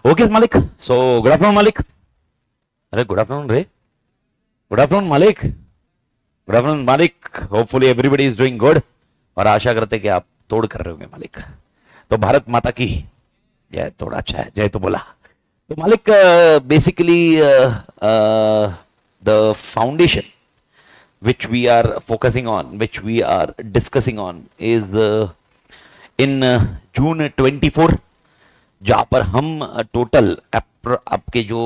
Okay, Malik. So, good afternoon, Malik. अरे good afternoon रे. Good afternoon मालिक. Good afternoon मालिक. Hopefully everybody is doing good. और आशा करते कि आप तोड़ कर रहे होंगे मालिक. तो भारत माता की जय. थोड़ा अच्छा है जय तो बोला. तो मालिक basically the foundation which we are focusing on, which we are discussing on is in June 24, जहां पर हम टोटल आपके जो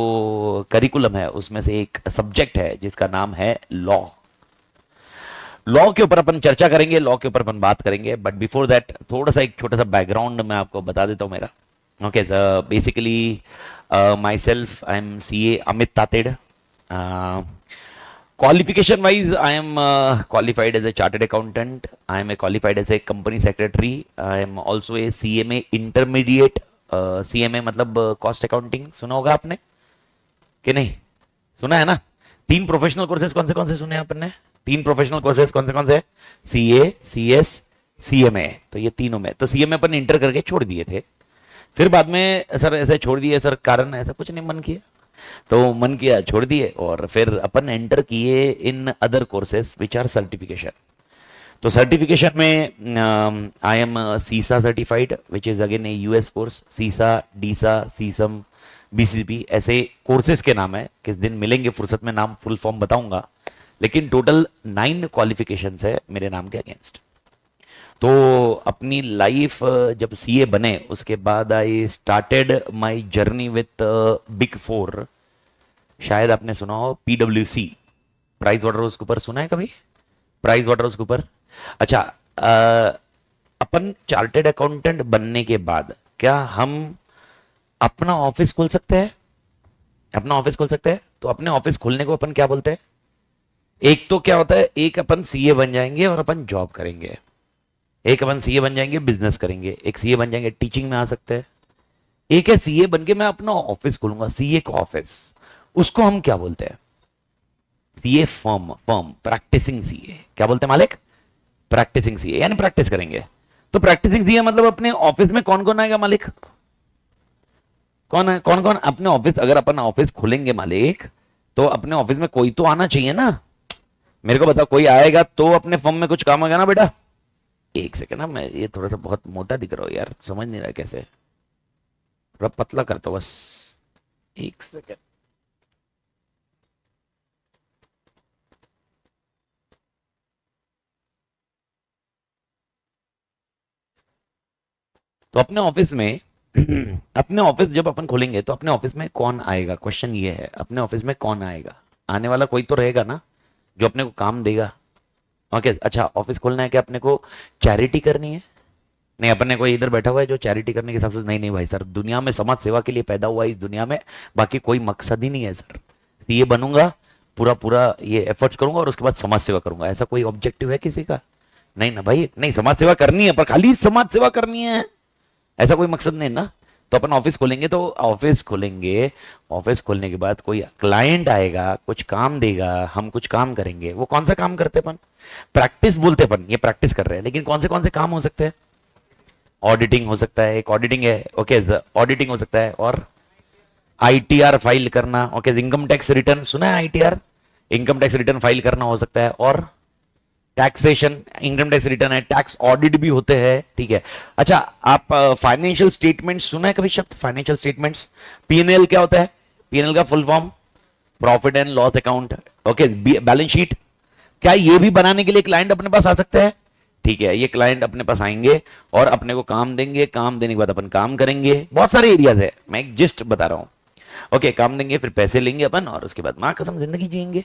करिकुलम है उसमें से एक सब्जेक्ट है जिसका नाम है लॉ. लॉ के ऊपर अपन चर्चा करेंगे, लॉ के ऊपर अपन बात करेंगे. बट बिफोर दैट थोड़ा सा एक छोटा सा बैकग्राउंड मैं आपको बता देता हूं मेरा. Okay, basically my self I am CA Amit Tated. Qualification wise, I am qualified as a chartered accountant. I am qualified as a company secretary. I am also a CMA intermediate. CMA मतलब cost accounting सुना होगा आपने कि नहीं? सुना है ना. 3 professional courses कौन से सुने हैं आपने? 3 प्रोफेशनल कोर्सेज कौन से? CA, CS, CMA. तो ये तीनों में तो CMA अपन इंटर करके छोड़ दिए थे. फिर बाद में सर ऐसे छोड़ दिए सर, कारण ऐसा कुछ नहीं, मन किया तो मन किया छोड़ दिए. और फिर अपन एंटर किए in other courses which are certification. तो सर्टिफिकेशन में I am CISA certified which is again a US course. CISA, DISA, sesame, BCP ऐसे कोर्सेज के नाम है. किस दिन मिलेंगे फुर्सत में नाम फुल फॉर्म बताऊंगा. लेकिन टोटल 9 क्वालिफिकेशंस है मेरे नाम के अगेंस्ट. तो अपनी लाइफ जब CA बने उसके बाद I started my journey with big 4. शायद आपने सुना हो PwC, प्राइस वाटरहाउस कूपर. सुना है कभी प्राइस वाटरहाउस कूपर? अच्छा, अपन चार्टेड अकाउंटेंट बनने के बाद क्या हम अपना ऑफिस खोल सकते हैं? अपना ऑफिस खोल सकते हैं. तो अपने ऑफिस खोलने को अपन क्या बोलते हैं? एक तो क्या होता है, एक अपन CA बन जाएंगे और अपन जॉब करेंगे. एक अपन CA बन जाएंगे बिजनेस करेंगे. एक CA बन जाएंगे टीचिंग में आ सकते हैं. एक है CA बन के मैं अपना ऑफिस खोलूंगा, CA का ऑफिस. उसको हम क्या बोलते हैं? CA firm. प्रैक्टिसिंग CA क्या बोलते हैं मालिक? प्रैक्टिसिंग CA यानी प्रैक्टिस करेंगे. तो प्रैक्टिसिंग CA मतलब अपने ऑफिस में कौन कौन आएगा मालिक? कौन कौन अपने ऑफिस, अगर अपन ऑफिस खोलेंगे मालिक तो अपने ऑफिस में कोई तो आना चाहिए ना. मेरे को बताओ, कोई आएगा तो अपने फर्म में कुछ काम होगा ना बेटा. एक सेकेंड ना, मैं ये थोड़ा सा बहुत मोटा दिख रहा हूं यार, समझ नहीं रहा कैसे. थोड़ा पतला करता हूं बस. एक सेकेंड. तो अपने ऑफिस में अपने ऑफिस जब अपन खोलेंगे तो अपने ऑफिस में कौन आएगा? क्वेश्चन ये है, अपने ऑफिस में कौन आएगा? आने वाला कोई तो रहेगा ना जो अपने को काम देगा. ओके, अच्छा ऑफिस खोलना है क्या अपने को चैरिटी करनी है? नहीं, अपने को इधर बैठा हुआ है जो चैरिटी करने के हिसाब से. नहीं भाई सर, दुनिया में समाज सेवा के लिए पैदा हुआ है इस दुनिया में, बाकी कोई मकसद ही नहीं है सर. CA बनूंगा, पूरा पूरा ये एफर्ट्स करूंगा और उसके बाद समाज सेवा करूंगा, ऐसा कोई ऑब्जेक्टिव है किसी का? नहीं ना भाई, नहीं. समाज सेवा करनी है पर खाली समाज सेवा करनी है ऐसा कोई मकसद नहीं ना. तो अपन ऑफिस खोलेंगे तो ऑफिस खोलेंगे, ऑफिस खोलने के बाद कोई क्लाइंट आएगा, कुछ काम देगा, हम कुछ काम करेंगे. वो कौन सा काम करते अपन? प्रैक्टिस बोलते अपन. ये प्रैक्टिस कर रहे हैं, लेकिन कौन से काम हो सकते हैं? ऑडिटिंग हो सकता है, एक ऑडिटिंग है. ओके, ऑडिटिंग हो सकता है. और ITR फाइल करना. ओके, इनकम टैक्स रिटर्न सुना है? ITR income tax return file करना हो सकता है. और टैक्सेशन, इनकम टैक्स रिटर्न है. टैक्स ऑडिट भी होते हैं. ठीक है. अच्छा, आप फाइनेंशियल स्टेटमेंट्स सुना है कभी शब्द? Financial statements. P&L क्या होता है? P&L का full form profit and loss account. Okay, balance sheet. क्या ये भी बनाने के लिए क्लाइंट अपने पास आ सकते हैं? ठीक है, ये क्लाइंट अपने पास आएंगे और अपने को काम देंगे. काम देने के बाद अपन काम करेंगे. बहुत सारे एरियाज है, मैं एक जस्ट बता रहा हूं. ओके, काम देंगे, फिर पैसे लेंगे अपन और उसके बाद मां कसम जिंदगी जिएंगे.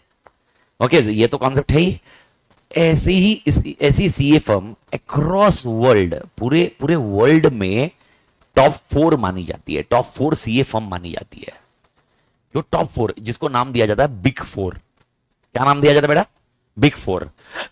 ओके, ये तो कॉन्सेप्ट है ही. ऐसी CA फर्म अक्रॉस वर्ल्ड, पूरे वर्ल्ड में टॉप 4 मानी जाती है. टॉप 4 CA फर्म मानी जाती है. जो टॉप 4 जिसको नाम दिया जाता है बिग 4. क्या नाम दिया जाता है बेटा? बिग 4.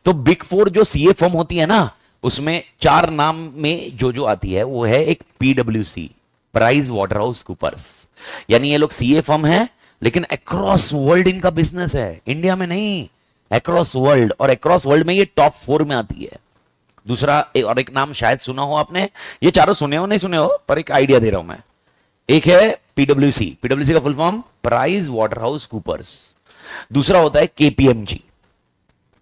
तो बिग 4 जो CA फर्म होती है ना, उसमें 4 नाम में जो आती है वो है एक PwC, प्राइस वाटरहाउस कूपर्स. यानी ये लोग CA फर्म है लेकिन अक्रॉस वर्ल्ड इनका बिजनेस है, इंडिया में नहीं, अक्रॉस वर्ल्ड. और अक्रॉस वर्ल्ड में ये टॉप 4 में आती है. दूसरा और एक नाम शायद सुना हो आपने, ये चारों सुने हो नहीं सुने हो, पर एक आइडिया दे रहा हूं मैं. एक है पीडब्ल्यूसी, पीडब्ल्यूसी का full form price water house coopers, दूसरा होता है केपीएमजी,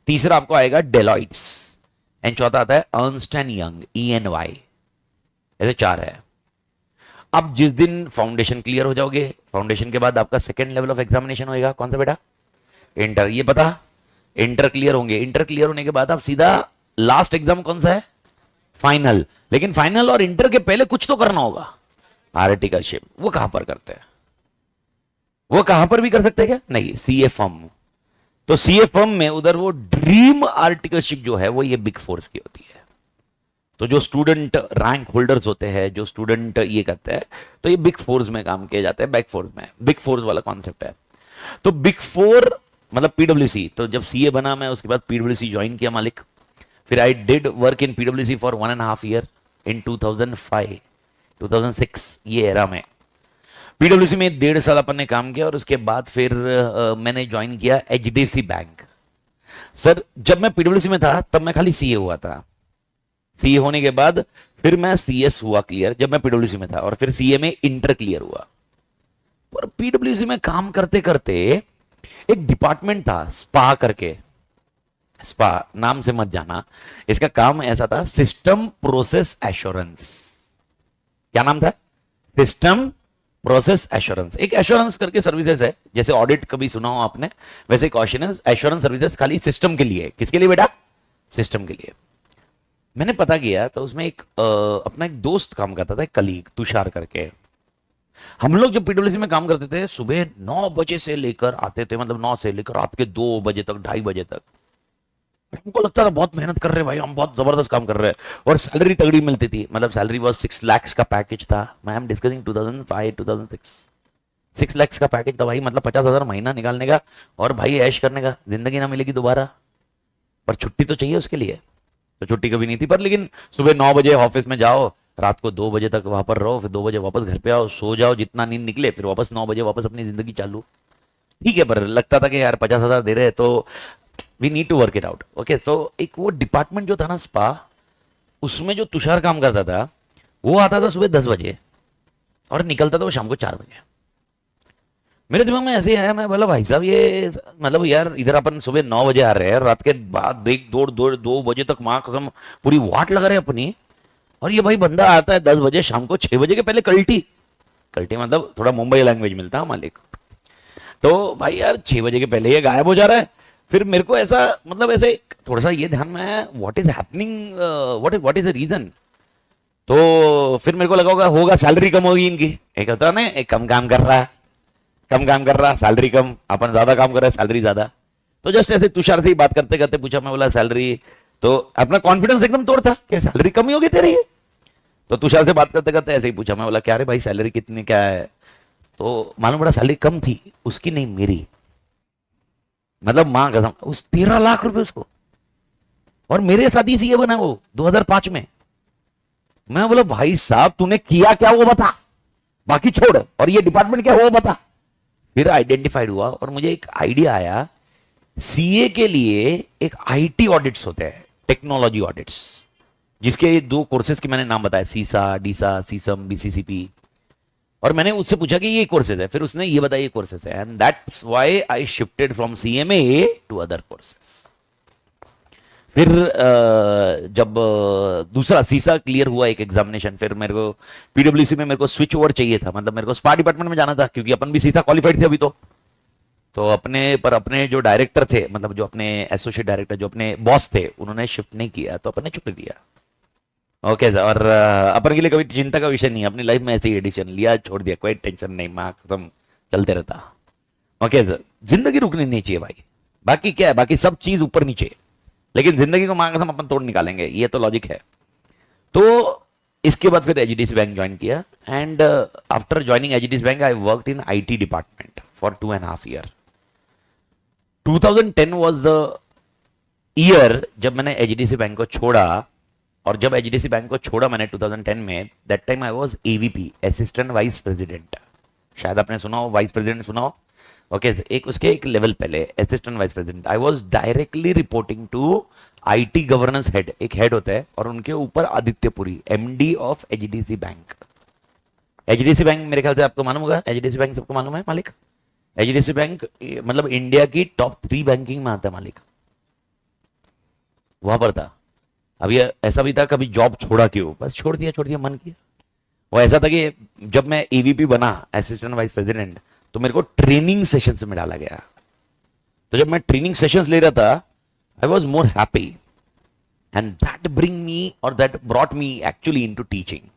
तीसरा आपको आएगा डेलॉइट्स, एंड चौथा आता है अर्नस्ट एंड यंग, ईएनवाई। ऐसे चार है। अब जिस दिन फाउंडेशन क्लियर हो जाओगे, फाउंडेशन के बाद आपका सेकेंड लेवल ऑफ एग्जामिनेशन होएगा, कौन सा बेटा? इंटर। ये पता, इंटर क्लियर होंगे, इंटर क्लियर होने के बाद आप सीधा लास्ट एग्जाम कौन सा है? फाइनल। लेकिन फाइनल और इंटर के पहले कुछ तो करना होगा, आर्टिकलशिप। वो कहां पर करते हैं? वो कहां पर भी कर सकते हैं क्या? नहीं, सीए फर्म। तो सीए फर्म में उधर वो ड्रीम आर्टिकलशिप जो है वो ये बिग फोर्स की होती है। तो जो स्टूडेंट रैंक होल्डर्स होते हैं, जो स्टूडेंट ये करते हैं, तो ये बिग फोर्स में काम किए जाते हैं, बैक फोर्स में, बिग फोर्स वाला कॉन्सेप्ट है। तो बिग फोर मतलब पीडब्ल्यूसी। तो जब सीए बना मैं, उसके बाद पीडब्ल्यूसी ज्वाइन किया मालिक। फिर आई डिड वर्क इन पीडब्ल्यूसी फॉर 1.5 ईयर इन 2005 2006 ये एरा में। पीडब्ल्यूसी में 1.5 साल अपन ने काम किया और उसके बाद फिर मैंने ज्वाइन किया एचडीएफसी बैंक। सर जब मैं पीडब्ल्यूसी में था तब मैं खाली सीए हुआ था, सीए होने के बाद फिर मैं सीएस हुआ क्लियर जब मैं पीडब्ल्यूसी में था, और फिर सीए में इंटर क्लियर हुआ। और पीडब्ल्यूसी में काम करते करते एक डिपार्टमेंट था स्पा करके, स्पा नाम से मत जाना, इसका काम ऐसा था सिस्टम प्रोसेस एश्योरेंस। क्या नाम था? System process assurance. एक एश्योरेंस करके सर्विसेज है, जैसे ऑडिट कभी सुना हो आपने, वैसे एक एश्योरेंस सर्विसेज खाली सिस्टम के लिए। किसके लिए बेटा? सिस्टम के लिए। मैंने पता किया तो उसमें एक अपना एक दोस्त काम करता था, एक कलीग तुषार करके। हम लोग जब पीडब्ल्यूसी में काम करते थे सुबह 9 बजे से लेकर आते थे, मतलब 9 से लेकर रात के 2 बजे तक, 2:30 बजे तक। हमको लगता था बहुत मेहनत कर रहे भाई, हम बहुत जबरदस्त काम कर रहे हैं, और सैलरी तगड़ी मिलती थी। मतलब सैलरी वॉज 6 lakhs का पैकेज था। मैं एम डिस्कसिंग 2005-2006। 6 lakhs का पैकेज था भाई, मतलब 50,000 महीना निकालने का, और भाई ऐश करने का। जिंदगी ना मिलेगी दोबारा, पर छुट्टी तो चाहिए उसके लिए। तो छुट्टी कभी नहीं थी, पर लेकिन सुबह 9 बजे ऑफिस में जाओ, रात को 2 बजे तक वहां पर रहो, फिर 2 बजे वापस घर पे आओ, सो जाओ जितना नींद निकले, फिर वापस 9 बजे वापस अपनी जिंदगी चालू। ठीक है, पर लगता था कि यार 50,000 दे रहे तो we need to work it out. Okay, so एक वो डिपार्टमेंट जो था ना स्पा, उसमें जो तुषार काम करता था वो आता था सुबह 10 बजे और निकलता था वो शाम को 4 बजे। मेरे दिमाग में ऐसे ही आया, मैं बोला भाई साहब ये मतलब यार इधर अपन सुबह 9 बजे आ रहे हैं, रात के बाद 2 बजे तक माँ कसम पूरी वाट लगा रहे अपनी, और ये भाई बंदा आता है 10 बजे, शाम को 6 बजे के पहले कल्टी। कल्टी मतलब थोड़ा मुंबई लैंग्वेज मिलता है मालिक। तो भाई यार 6 बजे के पहले ये गायब हो जा रहा है। फिर मेरे को ऐसा मतलब ऐसे थोड़ा सा ये ध्यान में, what is happening, what is the reason. तो फिर मेरे को लगा होगा सैलरी कम होगी इनकी। एक होता है ना, एक कम काम कर रहा है, कम काम कर रहा, सैलरी कम, अपन ज्यादा काम कर रहा है, सैलरी ज्यादा। तो जस्ट ऐसे तुषार से ही बात करते करते पूछा, मैं बोला सैलरी, तो अपना कॉन्फिडेंस एकदम तोड़ता कि सैलरी कम ही होगी तेरी। तो तुषार से बात करते करते ऐसे ही पूछा, मैं बोला क्या रे भाई सैलरी कितनी क्या है? तो मालूम पड़ा सैलरी कम थी उसकी, नहीं मेरी। मतलब मां कसम उस 13 लाख रुपए उसको, और मेरे साथ ही सीए बना वो 2005 में। मैं बोला भाई साहब तूने किया क्या वो बता, बाकी छोड़, और ये डिपार्टमेंट क्या वो बता। फिर आइडेंटिफाइड हुआ और मुझे एक आइडिया आया, सीए के लिए एक आईटी ऑडिट्स होते हैं, टेक्नोलॉजी ऑडिट्स, जिसके 2 कोर्सेज के मैंने नाम बताया, सीसा, डीसा, सीसम, बीसीसीपी। और मैंने उससे पूछा कि ये कोर्सेज है, फिर उसने ये बताया ये कोर्सेज है, and that's why I shifted from CMA to other courses. फिर जब दूसरा सीसा क्लियर हुआ एक एग्जामिनेशन, फिर मेरे को पीडब्ल्यूसी में मेरे को स्विच ओवर चाहिए था, मतलब मेरे को स्पा डिपार्टमेंट में जाना था, क्योंकि अपन भी सीसा क्वालिफाइड थे अभी। तो अपने जो डायरेक्टर थे, मतलब जो अपने एसोसिएट डायरेक्टर, जो अपने बॉस थे, उन्होंने शिफ्ट नहीं किया, तो अपन ने छुट्टी दिया। ओके सर, और अपन के लिए कभी चिंता का विषय नहीं है, अपनी लाइफ में ऐसे ही एडिशन लिया छोड़ दिया, कोई टेंशन नहीं, माँ कसम चलते रहता। ओके सर, जिंदगी रुकनी नहीं चाहिए भाई, बाकी क्या है, बाकी सब चीज ऊपर नीचे, लेकिन जिंदगी को माँ कसम अपन तोड़ निकालेंगे, ये तो लॉजिक है। तो इसके बाद फिर एचडीएफसी बैंक ज्वाइन किया, and after joining HDFC bank I worked in IT department for 2.5 year. 2010 was the year जब मैंने एचडीएफसी बैंक को छोड़ा, और जब एचडीएफसी बैंक को छोड़ा मैंने 2010 में, that time I was AVP, assistant vice president. शायद आपने सुना हो, वाइस प्रेसिडेंट सुना हो। ओके, एक उसके एक लेवल पहले assistant vice president. I was directly reporting to IT governance head, एक हेड होता है, और उनके ऊपर Aditya Puri, MD of HDFC bank. HDFC bank मेरे ख्याल से आपको मालूम होगा, एचडीएफसी बैंक सबको मालूम है मालिक। एचडीएफसी बैंक मतलब इंडिया की टॉप 3 बैंकिंग में आता है मालिक, वहां पर था। अब ये ऐसा भी था कभी जॉब छोड़ा क्यों, बस छोड़ दिया मन किया। वो ऐसा था कि जब मैं एवीपी बना, असिस्टेंट वाइस प्रेसिडेंट, तो मेरे को ट्रेनिंग सेशंस में डाला गया। तो जब मैं ट्रेनिंग सेशंस ले रहा था, I was more happy, and that bring me और that brought me actually into teaching.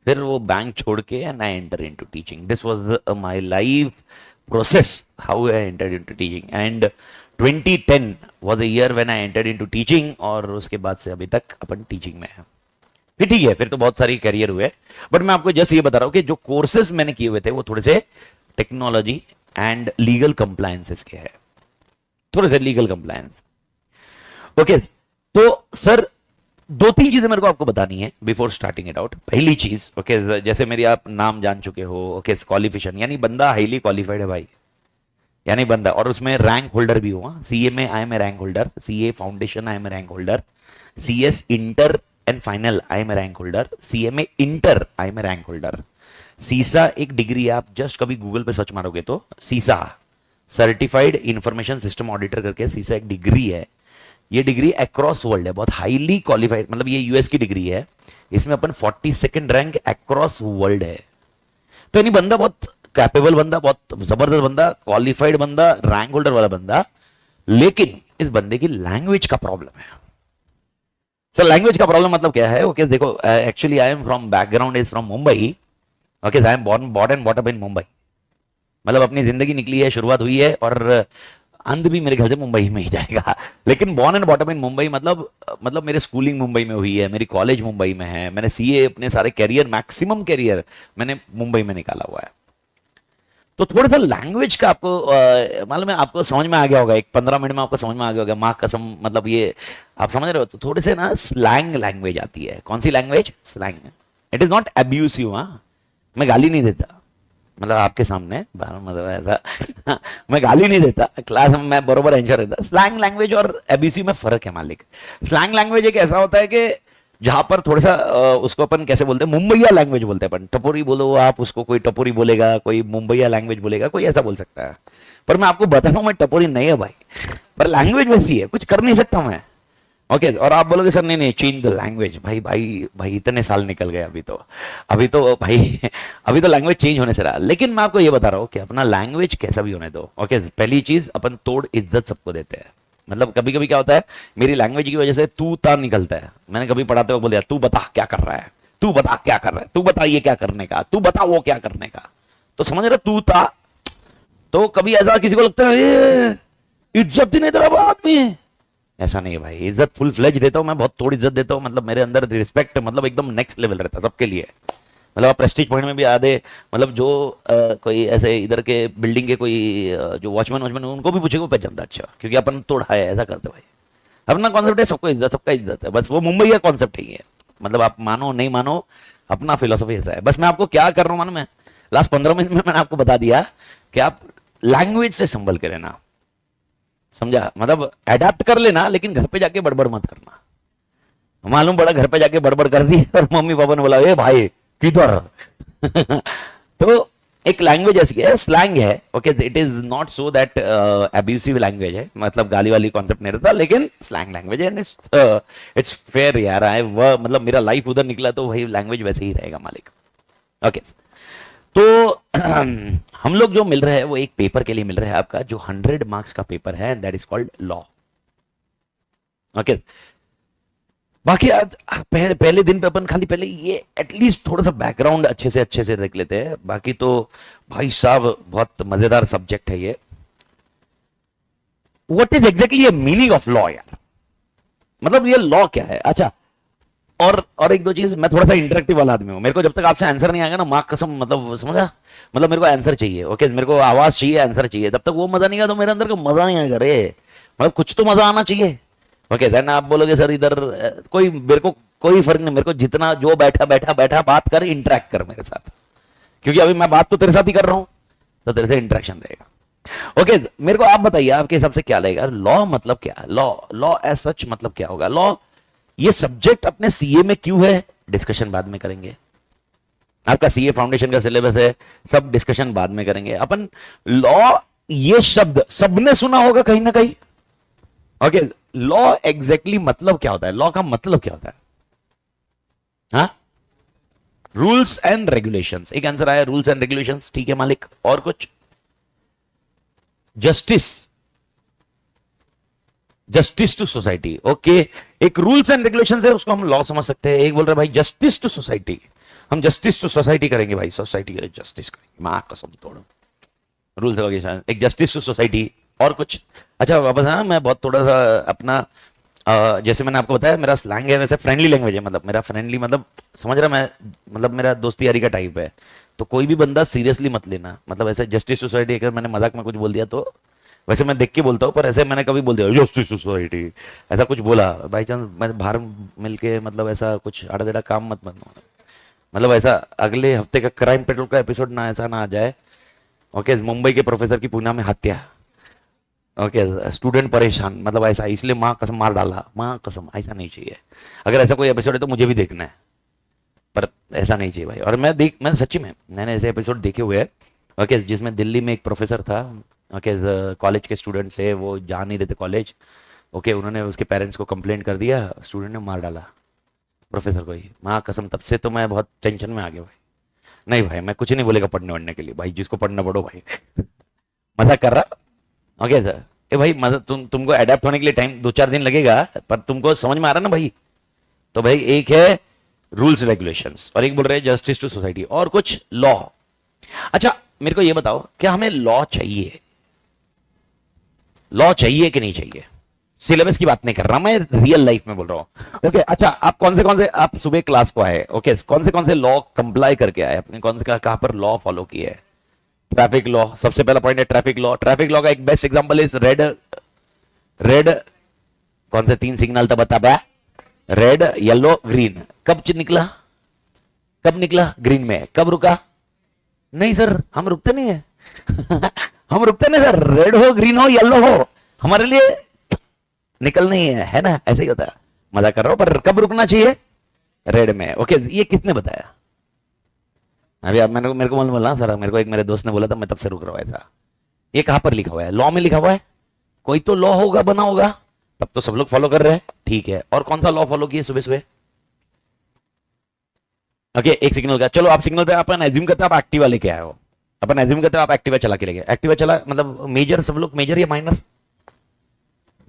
फिर वो बैंक छोड़ के and I enter into teaching. This was my life process, how I entered into teaching, and 2010 was the year when I entered into teaching, और उसके बाद से अभी तक अपन टीचिंग में है। फिर ठीक है, फिर तो बहुत सारी करियर हुए, बट मैं आपको जस्ट ये बता रहा हूं कि जो कोर्सेज मैंने किए हुए थे वो थोड़े से टेक्नोलॉजी एंड लीगल कंप्लायंसेस के हैं, थोड़े से लीगल कंप्लायंस। ओके, तो सर 2-3 चीजें मेरे को आपको बतानी है बिफोर स्टार्टिंग इट आउट। पहली चीज, ओके, जैसे मेरी आप नाम जान चुके हो, ओके, क्वालिफिकेशन, यानी बंदा हाईली क्वालिफाइड है भाई, यानी बंदा, और उसमें रैंक होल्डर भी हुआ। सीए में I am a rank holder, CA foundation I am a rank holder, CS inter and final I am a rank holder, CMA inter I am a rank holder. CISA एक degree है, आप just कभी Google पे search मारोगे तो सीसा, certified information system auditor करके सीसा एक डिग्री है। ये डिग्री अक्रॉस वर्ल्ड है, बहुत हाईली क्वालिफाइड, मतलब ये यूएस की डिग्री है, इसमें अपन 42nd रैंक अक्रॉस वर्ल्ड है। तो यानी बंदा बहुत कैपेबल बंदा, बहुत जबरदस्त बंदा, क्वालिफाइड बंदा, रैंक होल्डर वाला बंदा, लेकिन इस बंदे की लैंग्वेज का प्रॉब्लम है। सर लैंग्वेज का प्रॉब्लम मतलब क्या है? ओके देखो, actually I am from background is from Mumbai, okay, I am born and brought up in Mumbai, मतलब अपनी जिंदगी निकली है, शुरुआत हुई है, और अंत भी मेरे ख्याल से मुंबई में ही जाएगा। लेकिन born and bottom in Mumbai, मतलब मेरे स्कूलिंग मुंबई में हुई है, मेरी कॉलेज मुंबई में है, मैंने सीए अपने सारे कैरियर, मैक्सिमम कैरियर मैंने मुंबई में निकाला हुआ है। तो थोड़ा सा लैंग्वेज का आपको मालूम है, आपको समझ में आ गया होगा, एक 15 मिनट में आपको समझ में आ गया होगा, माँ कसम, मतलब ये आप समझ रहे हो। तो थोड़े से ना स्लैंग लैंग्वेज आती है। कौन सी language? Slang. It is not abusive, हाँ, मैं गाली नहीं देता, मतलब आपके सामने मतलब ऐसा मैं गाली नहीं देता, क्लास में मैं बरोबर आंसर देता। स्लैंग लैंग्वेज और एबीसी में फर्क है मालिक। स्लैंग लैंग्वेज एक ऐसा होता है कि जहां पर थोड़ा सा उसको अपन कैसे बोलते हैं, मुंबईया लैंग्वेज बोलते हैं अपन। टपोरी बोलो आप उसको, कोई टपोरी बोलेगा, कोई मुंबईया लैंग्वेज बोलेगा, कोई ऐसा बोल सकता है। पर मैं आपको बता रहा हूं, मैं टपोरी नहीं है भाई, पर लैंग्वेज वैसी है, कुछ कर नहीं सकता मैं। ओके, और आप बोलोगे सर नहीं नहीं चेंज द लैंग्वेज, भाई भाई भाई इतने साल निकल गए, अभी तो भाई अभी तो लैंग्वेज चेंज होने से रहा। लेकिन मैं आपको ये बता रहा हूँ कि अपना लैंग्वेज कैसा भी होने दो। ओके, पहली चीज अपन तोड़ इज्जत सबको देते हैं। मतलब कभी कभी क्या होता है, मेरी लैंग्वेज की वजह से तू ता निकलता है। मैंने कभी पढ़ाते हुए बोल दिया, तू बता क्या कर रहा है, तू बता क्या कर रहा है, तू बता ये क्या करने का, तू बता वो क्या करने का। तो समझ रहे, तू ता। तो कभी ऐसा किसी को लगता है इज्जत ही नहीं दे रहा आदमी, ऐसा नहीं है भाई, इज्जत फुल फ्लेज देता हूं मैं, बहुत थोड़ी इज्जत देता हूं। मतलब मेरे अंदर रिस्पेक्ट मतलब एकदम नेक्स्ट लेवल रहता है सबके लिए। मतलब आप प्रेस्टीज पॉइंट में भी आधे, मतलब जो कोई ऐसे इधर के बिल्डिंग के कोई जो वॉचमैन उनको भी पूछेगा पहचानता, अच्छा, क्योंकि अपन तोड़ा है, ऐसा करते भाई। अपना कॉन्सेप्ट है सबको इज्जत, सबका इज्जत है, बस वो मुंबई का कॉन्सेप्ट ही है। मतलब आप मानो नहीं मानो, अपना फिलोसफी ऐसा है। बस मैं आपको क्या कर रहा हूँ मानो, मैं लास्ट 15 मिनट में मैंने आपको बता दिया कि आप लैंग्वेज से संभल के रहना, समझा? मतलब अडेप्ट कर लेना, लेकिन घर पे जाके बड़बड़ मत करना। मालूम पड़ा घर पे जाके बड़बड़ कर दी और मम्मी पापा ने बोला ए भाई किधर तो एक लैंग्वेज ऐसी है, स्लैंग है। Okay, it is not so that abusive language है, मतलब गाली वाली कॉन्सेप्ट नहीं रहता, लेकिन स्लैंग लैंग्वेज है। इट्स फेयर यार, मतलब मेरा लाइफ उधर निकला तो वही लैंग्वेज वैसे ही रहेगा मालिक। ओके, तो हम लोग जो मिल रहे हैं वो एक पेपर के लिए मिल रहा है आपका, जो 100 मार्क्स का पेपर है, that is called law. Okay, बाकी आज पहले दिन पे अपन खाली पहले ये एटलीस्ट थोड़ा सा बैकग्राउंड अच्छे से देख लेते हैं। बाकी तो भाई साहब बहुत मजेदार सब्जेक्ट है ये। What is exactly meaning of law यार, मतलब ये लॉ क्या है? अच्छा, और एक दो चीज, मैं थोड़ा सा इंटरेक्टिव वाला आदमी हूं, मेरे को जब तक आपसे आंसर नहीं आएगा ना, माँ कसम, मतलब समझा, मतलब मेरे को आंसर चाहिए। ओके, मेरे को आवाज चाहिए, आंसर चाहिए। जब तक वो मजा नहीं आया तो मेरे अंदर का मजा नहीं आएगा रे, मतलब कुछ तो मजा आना चाहिए। ओके, देन आप बोलोगे सर इधर कोई, मेरे को कोई फर्क नहीं, मेरे को जितना जो बैठा बात कर, इंटरेक्ट कर मेरे साथ, क्योंकि अभी मैं बात तो तेरे साथ ही कर रहा हूं, तो तेरे से इंटरेक्शन रहेगा। ओके, मेरे को आप बताइए आपके हिसाब से क्या लगेगा लॉ मतलब क्या? लॉ एज सच मतलब क्या होगा? लॉ ये सब्जेक्ट अपने सीए में क्यों है, डिस्कशन बाद में करेंगे। आपका सीए फाउंडेशन का सिलेबस है, सब डिस्कशन बाद में करेंगे अपन। लॉ, ये शब्द सबने सुना होगा कहीं ना कहीं। ओके, लॉ एग्जैक्टली मतलब क्या होता है, लॉ का मतलब क्या होता है? हाँ, रूल्स एंड रेगुलेशंस, एक आंसर आया, रूल्स एंड रेगुलेशंस, ठीक है मालिक। और कुछ? Justice, justice to society, okay. एक रूल्स एंड रेगुलेशन है, उसको हम लॉ समझ सकते हैं। एक बोल रहे भाई जस्टिस टू सोसाइटी, हम जस्टिस टू सोसाइटी करेंगे भाई, सोसाइटी के लिए जस्टिस करेंगे, मां कसम तोड़ो, रूल्स रेगुलेशन, एक जस्टिस टू सोसाइटी। और कुछ? अच्छा वापस, हाँ मैं बहुत थोड़ा सा अपना जैसे मैंने आपको बताया मेरा स्लैंग है, वैसे फ्रेंडली लैंग्वेज है, मतलब मेरा फ्रेंडली मतलब समझ रहा मैं, मतलब मेरा दोस्ती यारी का टाइप है। तो कोई भी बंदा सीरियसली मत लेना, मतलब ऐसे जस्टिस सोसाइटी अगर मैंने मजाक में कुछ बोल दिया तो, वैसे मैं देख के बोलता हूँ, पर ऐसे मैंने कभी बोल दिया जस्टिस सोसाइटी, ऐसा कुछ बोला बाई चांस, मैं बाहर मिलके मतलब ऐसा कुछ आड़ा टेढ़ा काम मत बनना, मतलब ऐसा अगले हफ्ते का क्राइम पेट्रोल का एपिसोड ना ऐसा ना आ जाए। ओके, मुंबई के प्रोफेसर की पुणे में हत्या, ओके, स्टूडेंट परेशान, मतलब ऐसा, इसलिए माँ कसम मार डाला, माँ कसम, ऐसा नहीं चाहिए। अगर ऐसा कोई एपिसोड है तो मुझे भी देखना है, पर ऐसा नहीं चाहिए भाई। और मैं सच्ची में मैंने ऐसे एपिसोड देखे हुए हैं, ओके, जिसमें दिल्ली में एक प्रोफेसर था, ओके, कॉलेज के स्टूडेंट से वो जा नहीं रहे थे कॉलेज, ओके, उन्होंने उसके पेरेंट्स को कंप्लेंट कर दिया, स्टूडेंट ने मार डाला प्रोफेसर को ही, माँ कसम, तब से तो मैं बहुत टेंशन में आ गया भाई। नहीं भाई, मैं कुछ नहीं बोलेगा पढ़ने वढ़ने के लिए भाई, जिसको पढ़ना पढ़ो भाई। मजाक कर रहा, ओके सर। ए भाई मजा, तुमको अडेप्ट होने के लिए टाइम 2-4 दिन लगेगा, पर तुमको समझ में आ रहा ना भाई। तो भाई एक है रूल्स रेगुलेशंस और एक बोल रहे हैं जस्टिस टू सोसाइटी, और कुछ लॉ। अच्छा मेरे को ये बताओ, क्या हमें लॉ चाहिए? लॉ चाहिए कि नहीं चाहिए? सिलेबस की बात नहीं कर रहा मैं, रियल लाइफ में बोल रहा हूं। ओके, अच्छा आप कौन से आप सुबह क्लास को आए, ओके, कौन से लॉ कंप्लाई करके आए, अपने कौन से कहां पर लॉ फॉलो किए है? ट्रैफिक लॉ, सबसे पहला पॉइंट है ट्रैफिक लॉ। ट्रैफिक लॉ का एक best example is red, red, कौन से 3 सिग्नल था बता बे? रेड येलो ग्रीन, कब निकला, कब निकला ग्रीन में, कब रुका? नहीं सर हम रुकते नहीं है। हम रुकते नहीं सर, रेड हो ग्रीन हो येलो हो, हमारे लिए निकल नहीं है ना, ऐसे ही होता है। मजा कर रहा हूं, पर कब रुकना चाहिए? रेड में, ओके। ये किसने बताया? अभी आप मेरे को मालूम बोला सर, मेरे को एक मेरे दोस्त ने बोला था, मैं तब से रुक रहा हूं ऐसा। ये कहां पर लिखा हुआ है? लॉ में लिखा हुआ है, कोई तो लॉ होगा बना होगा, तब तो सब लोग फॉलो कर रहे हैं, ठीक है। और कौन सा लॉ फॉलो किए सुबह सुबह? ओके, एक सिग्नल का, चलो आप सिग्नल पे अपन एज्यूम करते हैं आप एक्टिवा लेके आए हो, अपन एज्यूम करते हैं आप एक्टिवा चला के लेके, एक्टिवा चला, मतलब मेजर, सब लोग मेजर या माइनर?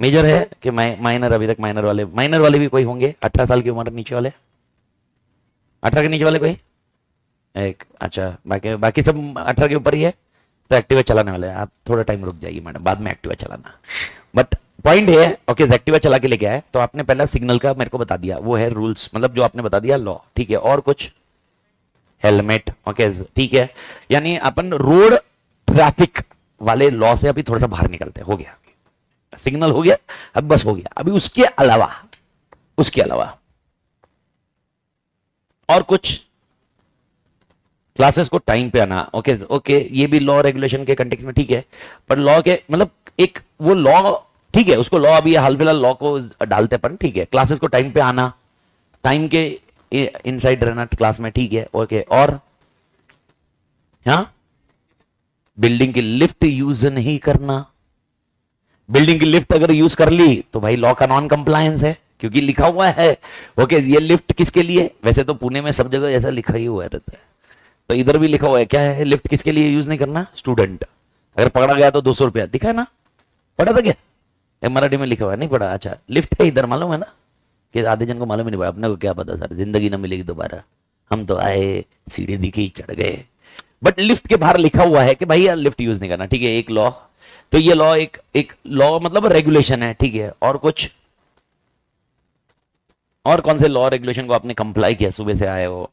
मेजर है कि माइनर? अभी तक माइनर वाले भी कोई होंगे 18 साल की उम्र नीचे वाले, 18 के नीचे वाले कोई एक? अच्छा, बाकी बाकी सब 18 के ऊपर ही है, तो एक्टिवा चलाने वाले हैं आप, थोड़ा टाइम रुक जाइए मैडम, बाद में एक्टिवा चलाना। बट पॉइंट है, ओके, एक्टिवा चला के लेके आए, तो आपने पहला सिग्नल का मेरे को बता दिया, वो है रूल्स, मतलब जो आपने बता दिया लॉ, ठीक है। और कुछ? हेलमेट, ओके, ठीक है। यानी अपन रोड ट्रैफिक वाले लॉ से अभी थोड़ा सा बाहर निकलते, हो गया सिग्नल, हो गया, अब बस हो गया। अभी उसके अलावा, उसके अलावा और कुछ? क्लासेस को टाइम पे आना, ओके ओके, ये भी लॉ रेगुलेशन के कंटेक्स्ट में ठीक है, पर लॉ के मतलब एक वो लॉ, ठीक है, उसको लॉ अभी हाल फिलहाल लॉ को डालते अपन, ठीक है। क्लासेस को टाइम पे आना, टाइम के इनसाइड रहना क्लास में, ठीक है, ओके। और हाँ, बिल्डिंग की लिफ्ट यूज नहीं करना, बिल्डिंग की लिफ्ट अगर यूज कर ली तो भाई लॉ का नॉन कंप्लायंस है, क्योंकि लिखा हुआ है, ओके, ये लिफ्ट किसके लिए? वैसे तो पुणे में सब जगह ऐसा लिखा ही हुआ रहता है, तो इधर भी लिखा हुआ है, क्या है, लिफ्ट किसके लिए यूज नहीं करना? स्टूडेंट, अगर पकड़ा गया तो 200 रुपया, दिखा है ना? पढ़ा था क्या मराठी में लिखा हुआ है? नहीं पढ़ा? अच्छा, लिफ्ट है इधर, मालूम है ना, कि आधे जन को मालूम ही नहीं पड़ा, अपने को क्या पता सर, जिंदगी ना मिलेगी दोबारा, हम तो आए, सीढ़ी दिखी, चढ़ गए। बट लिफ्ट के बाहर लिखा हुआ है कि भाई यार लिफ्ट यूज नहीं करना, ठीक है, एक लॉ। तो ये लॉ एक लॉ मतलब रेगुलेशन है, ठीक है। और कुछ? और कौन से लॉ रेगुलेशन को आपने कंप्लाई किया, सुबह से आए हो?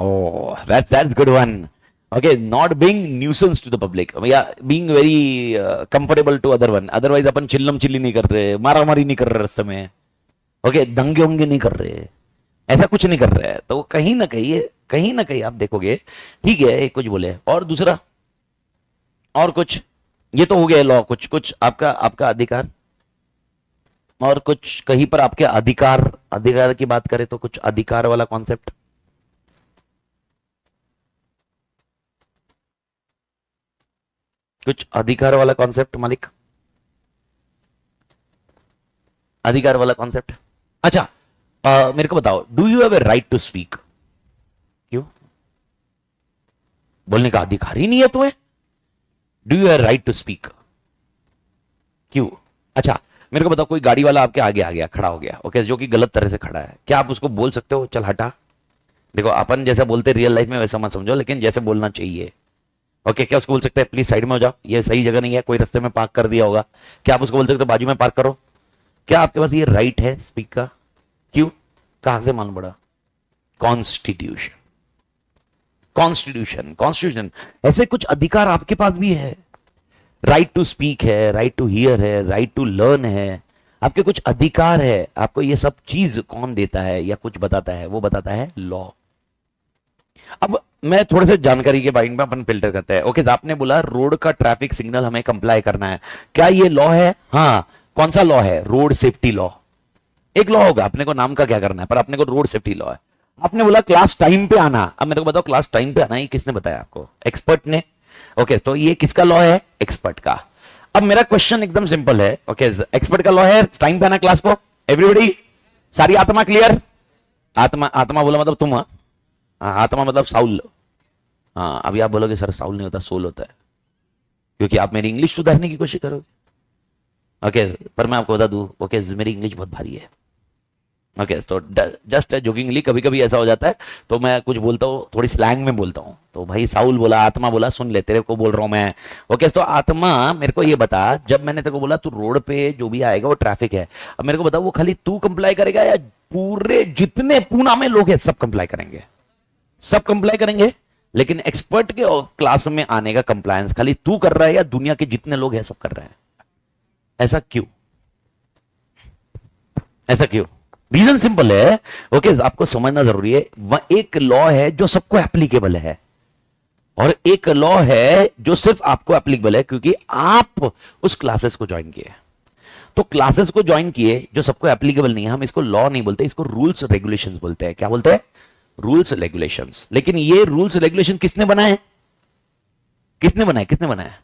Oh, that's good one. Okay, not being nuisance to the public. Yeah, being very comfortable to other one. Otherwise अपन चिल्लम चिल्ली नहीं कर रहे, मारा मारी नहीं कर रहे रास्ते में, ओके, दंगे होंगे नहीं कर रहे, ऐसा कुछ नहीं कर रहे हैं, तो कहीं ना कहीं आप देखोगे, ठीक है, एक कुछ बोले। और दूसरा? और कुछ? ये तो हो गया लॉ, कुछ कुछ आपका आपका अधिकार, और कुछ कहीं पर आपके अधिकार, अधिकार की बात करें तो कुछ अधिकार वाला कॉन्सेप्ट, कुछ अधिकार वाला कॉन्सेप्ट मालिक, अधिकार वाला कॉन्सेप्ट। अच्छा, मेरे को बताओ, do you have a right to speak? क्यों? बोलने का अधिकार ही नहीं है तुम्हें। Do you have right to speak? क्यों? अच्छा, मेरे को बताओ, कोई गाड़ी वाला आपके आगे आ गया, खड़ा हो गया, ओके, जो कि गलत तरह से खड़ा है, क्या आप उसको बोल सकते हो चल हटा? देखो, अपन जैसा बोलते रियल लाइफ में वैसा मत समझो, लेकिन जैसे बोलना चाहिए, ओके, क्या उसको बोल सकते हैं प्लीज साइड में हो जाओ, ये सही जगह नहीं है, कोई रास्ते में पार्क कर दिया होगा, क्या आप उसको बोल सकते हो बाजू में पार्क करो? क्या आपके पास ये राइट है स्पीक का? क्यों? कहां से मालूम पड़ा? Constitution, constitution, constitution. ऐसे कुछ अधिकार आपके पास भी है, राइट टू स्पीक है, राइट टू हियर है, राइट टू लर्न है, आपके कुछ अधिकार है। आपको ये सब चीज कौन देता है या कुछ बताता है? वो बताता है लॉ। अब मैं थोड़े से जानकारी के बारे में अपन फिल्टर करते हैं। ओके, आपने बोला रोड का ट्रैफिक सिग्नल हमें कंप्लाई करना है, क्या ये लॉ है? हाँ। कौन सा लॉ है? Road safety law. एक लॉ होगा, अपने को नाम का क्या करना है, पर अपने को रोड सेफ्टी लॉ है। आपने बोला क्लास टाइम पे आना, अब मेरे को बताओ क्लास टाइम पे आना ये किसने बताया आपको? एक्सपर्ट ने। ओके, तो ये किसका लॉ है? एक्सपर्ट का। अब मेरा क्वेश्चन एकदम सिंपल है, ओके, एक्सपर्ट का लॉ है टाइम पे आना क्लास को, एवरीबॉडी, सारी आत्मा क्लियर? आत्मा, आत्मा बोला मतलब तुम, हाँ, आत्मा मतलब साउल। हाँ, अभी आप बोलोगे सर साउल नहीं होता, सोल होता है, क्योंकि आप मेरी इंग्लिश सुधारने की कोशिश करोगे। ओके, पर मैं आपको बता दूं, ओके, मेरी इंग्लिश बहुत भारी है। ओके, तो जस्ट जोकिंगली कभी कभी ऐसा हो जाता है, तो मैं कुछ बोलता हूँ, थोड़ी स्लैंग में बोलता हूँ, तो भाई साउल बोला, आत्मा बोला, सुन ले, तेरे को बोल रहा हूं मैं। ओके, तो आत्मा मेरे को ये बता, जब मैंने तेरे को बोला तू रोड पे जो भी आएगा वो ट्रैफिक है, अब मेरे को बता वो खाली तू कंप्लाई करेगा या पूरे जितने पूना में लोग हैं सब कंप्लाई करेंगे? सब कंप्लाई करेंगे, लेकिन एक्सपर्ट के क्लास में आने का कंप्लायंस खाली तू कर रहा है या दुनिया के जितने लोग हैं सब कर रहे हैं? ऐसा क्यों? ऐसा क्यों? रीजन सिंपल है, ओके, आपको समझना जरूरी है। वह एक लॉ है जो सबको एप्लीकेबल है, और एक लॉ है जो सिर्फ आपको एप्लीकेबल है क्योंकि आप उस क्लासेस को ज्वाइन किए। तो क्लासेस को ज्वाइन किए जो सबको एप्लीकेबल नहीं है, हम इसको लॉ नहीं बोलते, इसको रूल्स रेगुलेशंस बोलते हैं। क्या बोलते हैं? Rules regulations. लेकिन ये रूल्स रेगुलेशन किसने बनाए? किसने बनाए? किसने बनाया?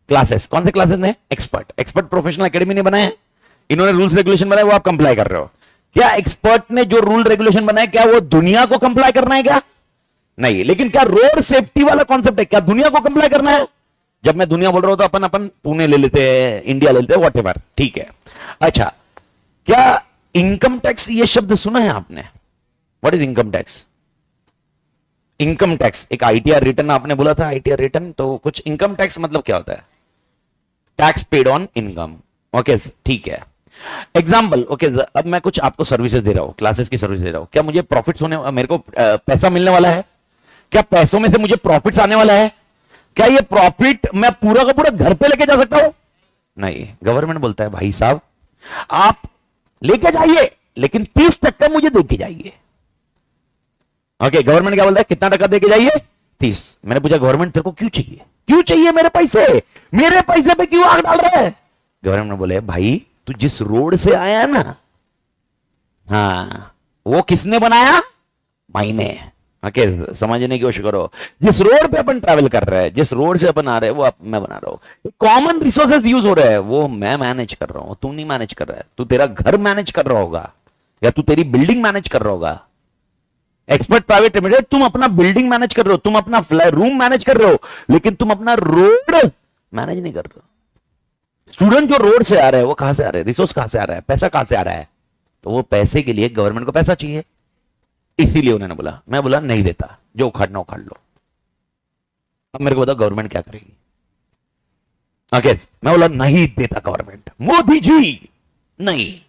क्लासेस। कौन से क्लासेस ने? एक्सपर्ट, एक्सपर्ट प्रोफेशनल एकेडमी ने बनाए। इन्होंने रूल्स रेगुलेशन बनाए, वो आप कंप्लाई कर रहे हो। क्या एक्सपर्ट ने जो रूल रेगुलेशन बनाए क्या वो दुनिया को कंप्लाई करना है? क्या नहीं। लेकिन क्या रोड सेफ्टी वाला कॉन्सेप्ट है, क्या दुनिया को कंप्लाई करना है? जब मैं दुनिया बोल रहा हूं तो अपन अपन पुणे ले लेते हैं, इंडिया ले लेते हैं, व्हाटएवर, ठीक है। अच्छा, क्या इनकम टैक्स ये शब्द सुना है आपने? What is income tax? Income tax एक आईटीआर रिटर्न, आपने बोला था आईटीआर रिटर्न, तो कुछ इनकम टैक्स मतलब क्या होता है? Tax paid on income. Okay, ठीक है। एग्जाम्पल, ओके, अब मैं कुछ आपको सर्विसेज दे रहा हूं, क्लासेस की सर्विस दे रहा हूं, क्या मुझे प्रॉफिट्स होने, मेरे को पैसा मिलने वाला है? क्या पैसों में से मुझे प्रॉफिट्स आने वाला है? क्या ये प्रॉफिट मैं पूरा का पूरा घर पे लेके जा सकता हूं? नहीं। गवर्नमेंट बोलता है भाई साहब आप लेके जाइए, लेकिन 30% मुझे देके जाइए। ओके, गवर्नमेंट क्या बोलता है? कितना टका देके जाइए? 30। मैंने पूछा गवर्नमेंट तेरे को क्यों चाहिए? क्यों चाहिए मेरे पैसे? मेरे पैसे पे क्यों आग डाल रहा है? गवर्नमेंट बोले भाई तू जिस रोड से आया ना, हाँ, वो किसने बनाया? मैंने। ओके, समझने की कोशिश करो, जिस रोड पे अपन ट्रैवल कर रहे हैं, जिस रोड से अपन आ रहे हैं, वो मैं बना रहा हूं। कॉमन रिसोर्सेज यूज हो रहे हैं, वो मैं मैनेज कर रहा हूं, तू नहीं मैनेज कर रहा है। तू तेरा घर मैनेज कर रहा होगा, या तू तेरी बिल्डिंग मैनेज कर रहा होगा। एक्सपर्ट प्राइवेट लिमिटेड, तुम अपना बिल्डिंग मैनेज कर रहे हो, तुम अपना रूम मैनेज कर रहे हो, लेकिन तुम अपना रोड मैनेज नहीं कर रहे हो। स्टूडेंट जो रोड से आ रहे हैं वो कहां से आ रहे हैं? रिसोर्स कहां से आ रहा है? पैसा कहां से आ रहा है? तो वो पैसे के लिए गवर्नमेंट को पैसा चाहिए, इसीलिए उन्होंने बोला, मैं बोला नहीं देता, जो उखाड़ना उखाड़ लो। अब मेरे को बताओ गवर्नमेंट क्या करेगी? ओके, मैं बोला नहीं देता गवर्नमेंट, मोदी जी नहीं,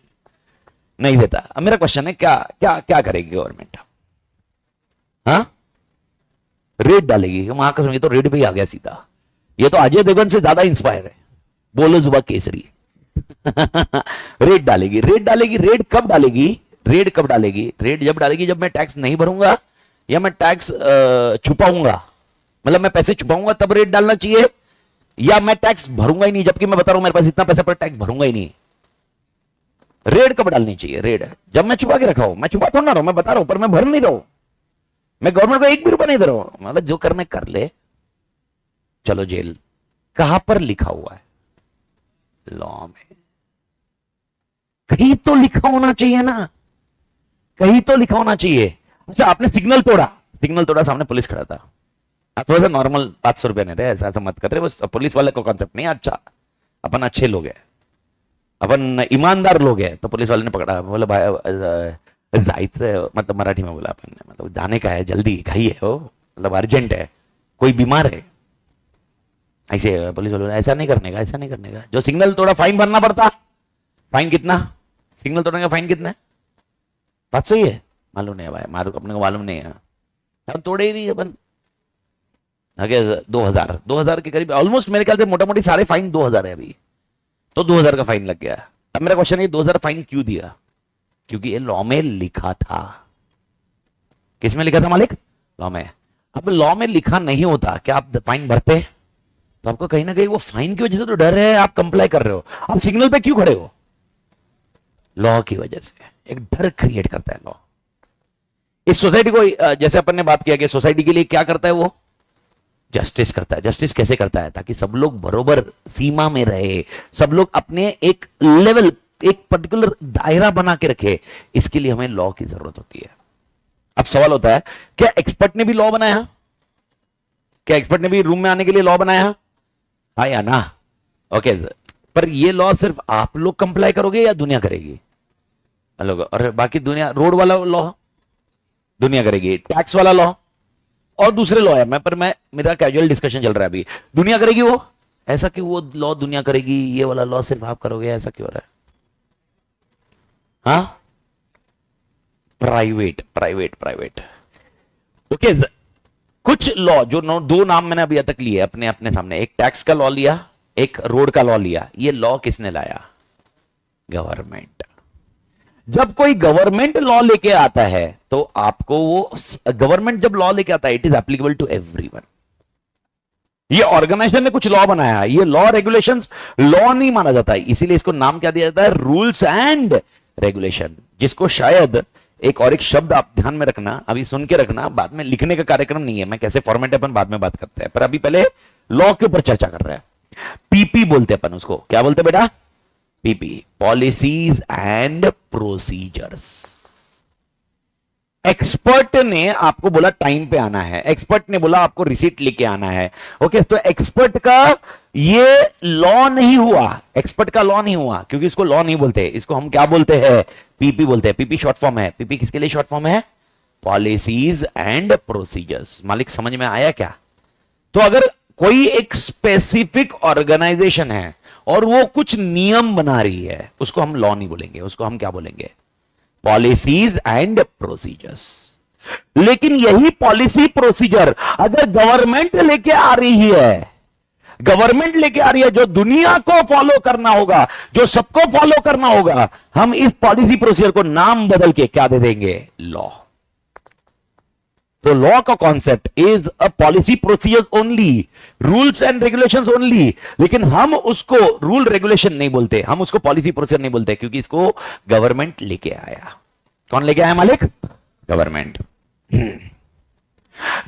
नहीं देता। अब मेरा क्वेश्चन है क्या क्या क्या करेगी गवर्नमेंट? हाँ, रेड डालेगी। वहां का समझे तो रेड पे ही आ गया सीधा। ये तो अजय देवगन से ज्यादा इंस्पायर है, बोलो जुबा केसरी। रेड डालेगी, रेड डालेगी। रेड कब डालेगी? रेड कब डालेगी? रेड जब डालेगी जब मैं टैक्स नहीं भरूंगा, या मैं टैक्स छुपाऊंगा, मतलब मैं पैसे छुपाऊंगा तब रेड डालना चाहिए, या मैं टैक्स भरूंगा ही नहीं, जबकि मैं बता रहा हूं मेरे पास इतना पैसा पर टैक्स भरूंगा ही नहीं। रेड कब डालनी चाहिए? रेड जब मैं छुपा के रखा हूं, मैं छुपा थोड़ा ना रहा हूं, मैं बता रहा हूं, पर मैं भर नहीं रहा हूं, मैं गवर्नमेंट को एक भी रुपया नहीं दे रहा हूं, मतलब जो करने कर ले, चलो जेल। कहां पर लिखा हुआ है? लॉ में। कहीं तो लिखा होना चाहिए ना, कहीं तो लिखा होना चाहिए। अच्छा आपने सिग्नल तोड़ा, सिग्नल तोड़ा, सामने पुलिस खड़ा था, आप थोड़ा सा नॉर्मल 500 रुपया नहीं रहे, ऐसा ऐसा मत कर रहे, बस पुलिस वाले को कॉन्सेप्ट नहीं। अच्छा अपन अच्छे लोग हैं, अपन ईमानदार लोग हैं, तो पुलिस वाले ने पकड़ा, बोला भाई जायचं, मतलब मराठी में बोला अपन ने, मतलब जाने का है, जल्दी घाई है हो, मतलब अर्जेंट है, कोई बीमार है, ऐसे पुलिस वाले ऐसा नहीं करने का, ऐसा नहीं करने का, जो सिग्नल तोड़ा फाइन भरना पड़ता। फाइन कितना? सिग्नल तोड़ने का फाइन कितना है? 500 ही है, मालूम नहीं है भाई, मारू अपने को मालूम नहीं है, हम तोड़े ही नहीं अपन। आगे 2000, 2000 के करीब ऑलमोस्ट, मेरे ख्याल से मोटा मोटी सारे फाइन 2000 है अभी, तो 2000 का फाइन लग गया। अब मेरा क्वेश्चन है 2000 फाइन क्यों दिया? क्योंकि ये लॉ में लिखा था। किस में लिखा था मालिक? लॉ में। अब लॉ में लिखा नहीं होता क्या आप फाइन भरते? तो आपको कहीं ना कहीं वो फाइन की वजह से तो डर है, आप कंप्लाई कर रहे हो, आप सिग्नल पे क्यों खड़े हो? लॉ की वजह से एक डर क्रिएट करता है लॉ। इस सोसाइटी को, जैसे अपन ने बात किया कि सोसाइटी के लिए क्या करता है वो? जस्टिस करता है। जस्टिस कैसे करता है? ताकि सब लोग बरोबर सीमा में रहे, सब लोग अपने एक लेवल, एक पर्टिकुलर दायरा बना के रखे। इसके लिए हमें लॉ की जरूरत होती है। अब सवाल होता है, क्या एक्सपर्ट ने भी लॉ बनाया? क्या एक्सपर्ट ने भी रूम में आने के लिए लॉ बनाया? हाँ या ना? ओके, पर ये लॉ सिर्फ आप लोग कंप्लाई करोगे या दुनिया करेगी? लोग, और बाकी दुनिया, रोड वाला लॉ दुनिया करेगी, टैक्स वाला लॉ और दूसरे लॉ है, मैं मेरा कैजुअल डिस्कशन चल रहा है अभी, दुनिया करेगी वो। ऐसा क्यों वो लॉ दुनिया करेगी, ये वाला लॉ सिर्फ आप करोगे, ऐसा क्यों हो रहा है? हाँ, प्राइवेट प्राइवेट प्राइवेट। ओके, कुछ लॉ जो दो नाम मैंने अभी तक लिए अपने अपने सामने, एक टैक्स का लॉ लिया, एक रोड का लॉ लिया। ये लॉ किसने लाया? गवर्नमेंट। जब कोई गवर्नमेंट लॉ लेके आता है तो आपको वो, गवर्नमेंट जब लॉ लेके आता है, it is applicable to everyone. ये ऑर्गेनाइजेशन ने कुछ लॉ बनाया, ये लॉ रेगुलेशंस लॉ नहीं माना जाता है, इसीलिए इसको नाम क्या दिया जाता है? Rules and regulation. जिसको शायद एक और एक शब्द आप ध्यान में रखना, अभी सुन के रखना, बाद में लिखने का कार्यक्रम नहीं है, मैं कैसे फॉर्मेट है अपन बाद में बात करते हैं, पर अभी पहले लॉ के ऊपर चर्चा कर रहे हैं। पीपी बोलते हैं अपन उसको, क्या बोलते हैं बेटा? PP, policies and procedures. Expert ने आपको बोला टाइम पे आना है, एक्सपर्ट ने बोला आपको रिसीट लेके आना है। ओके, तो एक्सपर्ट का ये लॉ नहीं हुआ, एक्सपर्ट का लॉ नहीं हुआ, क्योंकि इसको लॉ नहीं बोलते, इसको हम क्या बोलते हैं? पीपी बोलते हैं। पीपी शॉर्ट फॉर्म है। पीपी किसके लिए शॉर्ट फॉर्म है? Policies and procedures. मालिक समझ में आया क्या? तो अगर कोई एक स्पेसिफिक ऑर्गेनाइजेशन है और वो कुछ नियम बना रही है, उसको हम लॉ नहीं बोलेंगे, उसको हम क्या बोलेंगे? Policies and procedures. लेकिन यही पॉलिसी प्रोसीजर अगर गवर्नमेंट लेके आ रही है, गवर्नमेंट लेके आ रही है, जो दुनिया को फॉलो करना होगा, जो सबको फॉलो करना होगा, हम इस पॉलिसी प्रोसीजर को नाम बदल के क्या दे देंगे? लॉ। तो लॉ का concept is a policy procedure only, rules and regulations only. लेकिन हम उसको रूल रेगुलेशन नहीं बोलते, हम उसको पॉलिसी प्रोसीजर नहीं बोलते, क्योंकि इसको गवर्नमेंट लेके आया। कौन लेके आया मालिक? गवर्नमेंट।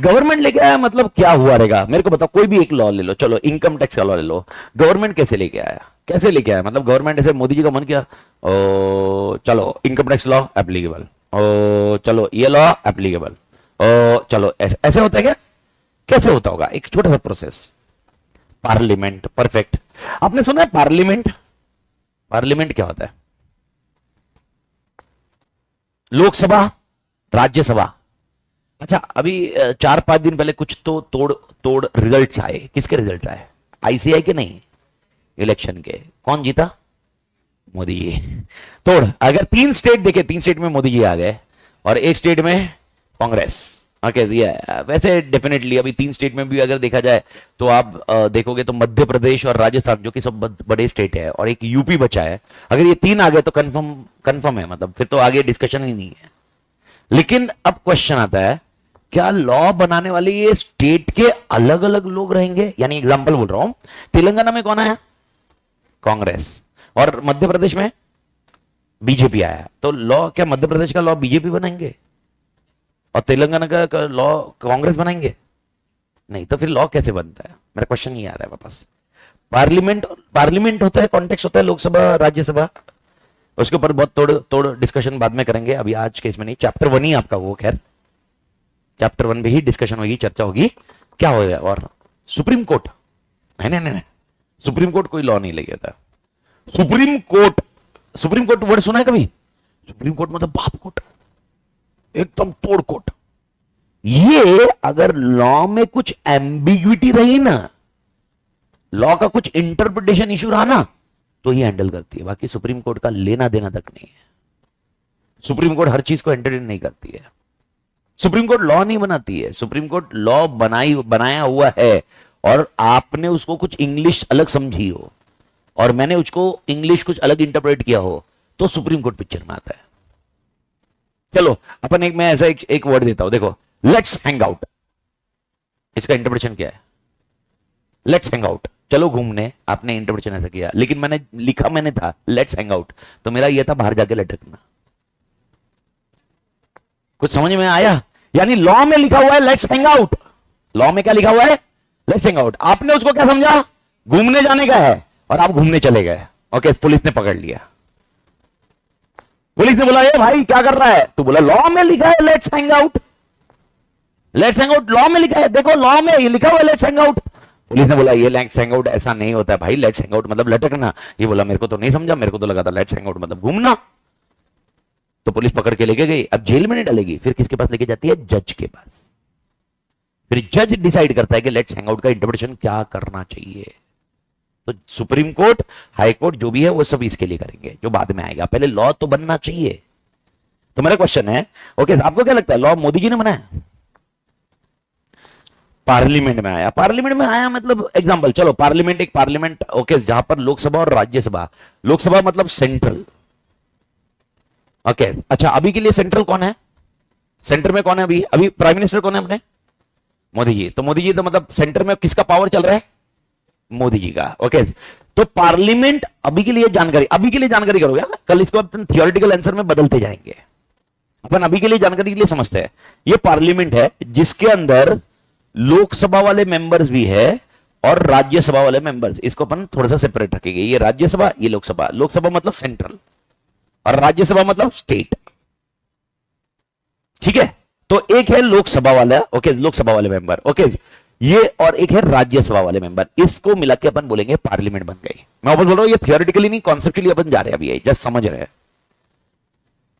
गवर्नमेंट लेके आया मतलब क्या हुआ रहेगा? मेरे को बताओ, कोई भी एक लॉ ले लो, चलो इनकम टैक्स का लॉ ले लो, गवर्नमेंट कैसे लेके आया? कैसे लेके आया मतलब गवर्नमेंट ऐसे मोदी जी का मन किया, ओ चलो इनकम टैक्स लॉ एप्लीकेबल, ओ चलो ये लॉ एप्लीकेबल, ओ चलो ऐसे होता है क्या? कैसे होता होगा? एक छोटा सा प्रोसेस। Parliament, perfect. आपने सुना है पार्लियामेंट? पार्लियामेंट क्या होता है? लोकसभा, राज्यसभा। अच्छा, अभी 4-5 दिन पहले कुछ तो तोड़ तोड़ रिजल्ट्स आए। किसके रिजल्ट्स आए? आईसीआई के नहीं, इलेक्शन के। कौन जीता? मोदी जी। तोड़, अगर 3 स्टेट देखे, 3 स्टेट में मोदी जी आ गए और एक स्टेट में कांग्रेस। ओके, वैसे डेफिनेटली अभी 3 स्टेट में भी अगर देखा जाए तो आप देखोगे तो मध्य प्रदेश और राजस्थान, जो कि सब बड़े स्टेट है, और एक यूपी बचा है, अगर ये 3 आ गए तो कंफर्म है, मतलब फिर तो आगे डिस्कशन ही नहीं है। लेकिन अब क्वेश्चन आता है, क्या लॉ बनाने वाले ये स्टेट के अलग अलग लोग रहेंगे? यानी एग्जांपल बोल रहा हूं, तेलंगाना में कौन है? कांग्रेस। और मध्य प्रदेश में बीजेपी आया तो लॉ क्या मध्य प्रदेश का लॉ बीजेपी बनाएंगे और तेलंगाना का लॉ कांग्रेस बनाएंगे? नहीं, तो फिर लॉ कैसे बनता है? मेरा क्वेश्चन ये आ रहा है वापस। पार्लियामेंट पार्लियामेंट होता है, कॉन्टेक्स्ट होता है लोकसभा राज्यसभा, उसके ऊपर बहुत तोड़ तोड़ डिस्कशन बाद में करेंगे, अभी आज के इसमें नहीं। चैप्टर 1 ही आपका वो, खैर चैप्टर 1 में ही डिस्कशन होगी, चर्चा होगी क्या हो गया। और सुप्रीम कोर्ट, नहीं नहीं नहीं, सुप्रीम कोर्ट कोई लॉ नहीं ले गया था। Supreme court, supreme court word सुना है कभी? सुप्रीम कोर्ट मतलब बाप कोर्ट, एकदम तोड़ कोर्ट। ये अगर लॉ में कुछ एम्बिग्विटी रही ना, लॉ का कुछ इंटरप्रिटेशन इशू रहा ना, तो ये हैंडल करती है। बाकी सुप्रीम कोर्ट का लेना देना तक नहीं है। सुप्रीम कोर्ट हर चीज को एंटरटेन नहीं करती है। सुप्रीम कोर्ट लॉ नहीं बनाती है, सुप्रीम कोर्ट लॉ बनाया हुआ है और आपने उसको कुछ इंग्लिश अलग समझी हो और मैंने उसको इंग्लिश कुछ अलग इंटरप्रेट किया हो, तो सुप्रीम कोर्ट पिक्चर में आता है। चलो अपन एक, मैं ऐसा एक वर्ड देता हूं, देखो, लेट्स हैंग आउट, इसका इंटरप्रिटेशन क्या है? लेट्स हैंग आउट, चलो घूमने, आपने इंटरप्रिटेशन ऐसा किया, लेकिन मैंने लिखा मैंने था लेट्स हैंग आउट, तो मेरा यह था बाहर जाके लटकना। कुछ समझ में आया? यानी लॉ में लिखा हुआ है लेट्स हैंग आउट, लॉ में क्या लिखा हुआ है? Let's hang out. आपने उसको क्या समझा? घूमने जाने का है, और आप घूमने चले गए। ओके, पुलिस ने पकड़ लिया, पुलिस ने बोला ये भाई क्या कर रहा है? तो बोला लॉ में लिखा है let's hang out, let's hang out law में लिखा है, देखो लॉ में ये लिखा हुआ है लेट्स हैंग आउट। पुलिस ने बोला ये लेट्स हैंग आउट ऐसा नहीं होता है भाई, लेट्स हैंग आउट मतलब लटकना। ये बोला मेरे को तो नहीं समझा, मेरे को तो लगा था लेट्स हैंग आउट मतलब घूमना। तो पुलिस पकड़ के लेके गई। अब जेल में नहीं डालेगी, फिर किसके पास लेके जाती है? जज के पास। फिर जज डिसाइड करता है कि लेट्स हैंग आउट का इंटरप्रिटेशन क्या करना चाहिए। तो सुप्रीम कोर्ट, हाई कोर्ट जो भी है वो सब इसके लिए करेंगे, जो बाद में आएगा। पहले लॉ तो बनना चाहिए। तो मेरा क्वेश्चन है, ओके, आपको क्या लगता है लॉ मोदी जी ने बनाया? पार्लियामेंट में आया, पार्लियामेंट में आया मतलब एग्जांपल, चलो पार्लियामेंट, एक पार्लियामेंट, ओके, जहां पर लोकसभा और राज्यसभा, लोकसभा मतलब सेंट्रल, ओके, अच्छा अभी के लिए सेंट्रल कौन है? सेंटर में कौन है अभी? अभी प्राइम मिनिस्टर कौन है अपने? मोदी जी। तो मोदी जी तो मतलब सेंटर में किसका पावर चल रहा है? मोदी जी का। ओके, तो पार्लियामेंट, अभी के लिए जानकारी, अभी के लिए जानकारी करोगे, कल इसको अपन थियोरेटिकल आंसर में बदलते जाएंगे। अपन अभी के लिए जानकारी के लिए समझते हैं, ये पार्लियामेंट है जिसके अंदर लोकसभा वाले मेंबर्स भी है और राज्यसभा वाले मेंबर्स। इसको अपन थोड़ा सा सेपरेट रखेंगे, ये राज्यसभा, ये लोकसभा। लोकसभा मतलब सेंट्रल और राज्यसभा मतलब स्टेट, ठीक है? तो एक है लोकसभा वाला, ओके, लोकसभा वाले मेंबर, ओके, ये, और एक है राज्यसभा वाले मेंबर, इसको मिला के अपन बोलेंगे पार्लियामेंट बन गई। मैं वापस बोल रहा हूं, ये थियोरेटिकली नहीं, कॉन्सेप्चुअली अपन जा रहे हैं अभी, जस्ट समझ रहे हैं।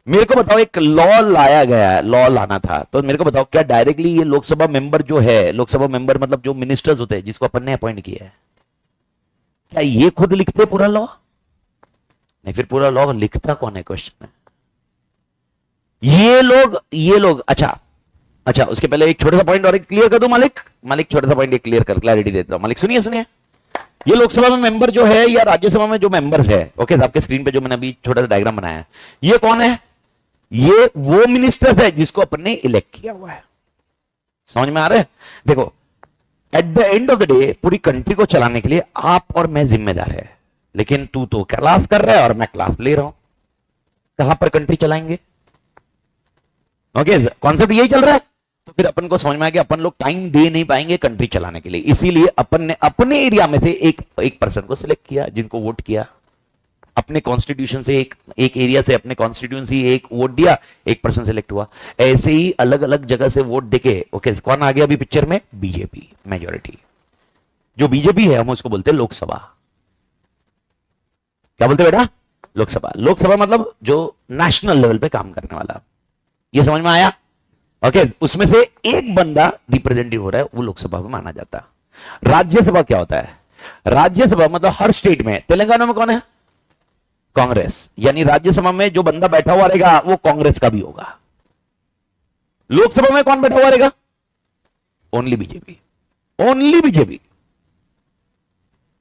मेरे को बताओ, एक लॉ लाया गया है, लॉ लाना था, तो मेरे को बताओ क्या डायरेक्टली ये लोकसभा मेंबर जो है, लोकसभा मेंबर मतलब जो मिनिस्टर्स होते हैं जिसको अपन ने अपॉइंट किया है, क्या ये खुद लिखते पूरा लॉ? नहीं, फिर पूरा लॉ लिखता कौन है? क्वेश्चन है। ये लोग, अच्छा अच्छा, उसके पहले एक छोटा सा पॉइंट और एक क्लियर कर दूं मालिक, छोटा सा पॉइंट एक क्लियर कर, क्लैरिटी देता हूं मालिक, सुनिए सुनिए। ये लोकसभा में मेंबर जो है या राज्यसभा में जो मेंबर्स है, ओके, आपके स्क्रीन पे जो मैंने अभी छोटा सा डायग्राम बनाया है, ये कौन है? ये वो मिनिस्टर्स है जिसको अपन ने इलेक्ट किया हुआ है। समझ में आ रहा है? देखो, at the end of the day पूरी कंट्री को चलाने के लिए आप और मैं जिम्मेदार है, लेकिन तू तो क्लास कर रहा है और मैं क्लास ले रहा हूं, कहां पर कंट्री चलाएंगे? ओके, कॉन्सेप्ट यही चल रहा है। तो फिर अपन को समझ में आ गया, अपन लोग टाइम दे नहीं पाएंगे कंट्री चलाने के लिए, इसीलिए अपन ने अपने एरिया में से एक पर्सन को सिलेक्ट किया, जिनको वोट किया, अपने कॉन्स्टिट्यूशन से एक एरिया से, अपने कॉन्स्टिट्यूंसी एक वोट दिया, एक पर्सन सिलेक्ट हुआ। ऐसे ही अलग अलग जगह से वोट देके, ओके, कौन आ गया अभी पिक्चर में? BJP, majority. जो बीजेपी है हम उसको बोलते हैं लोकसभा। क्या बोलते बेटा? लोकसभा। लोकसभा मतलब जो नेशनल लेवल पे काम करने वाला, ये समझ में आया? ओके, उसमें से एक बंदा रिप्रेजेंटेटिव हो रहा है, वो लोकसभा में माना जाता है। राज्यसभा क्या होता है? राज्यसभा मतलब हर स्टेट में, तेलंगाना में कौन है? कांग्रेस, यानी राज्यसभा में जो बंदा बैठा हुआ रहेगा वो कांग्रेस का भी होगा। लोकसभा में कौन बैठा हुआ रहेगा? Only BJP, only BJP,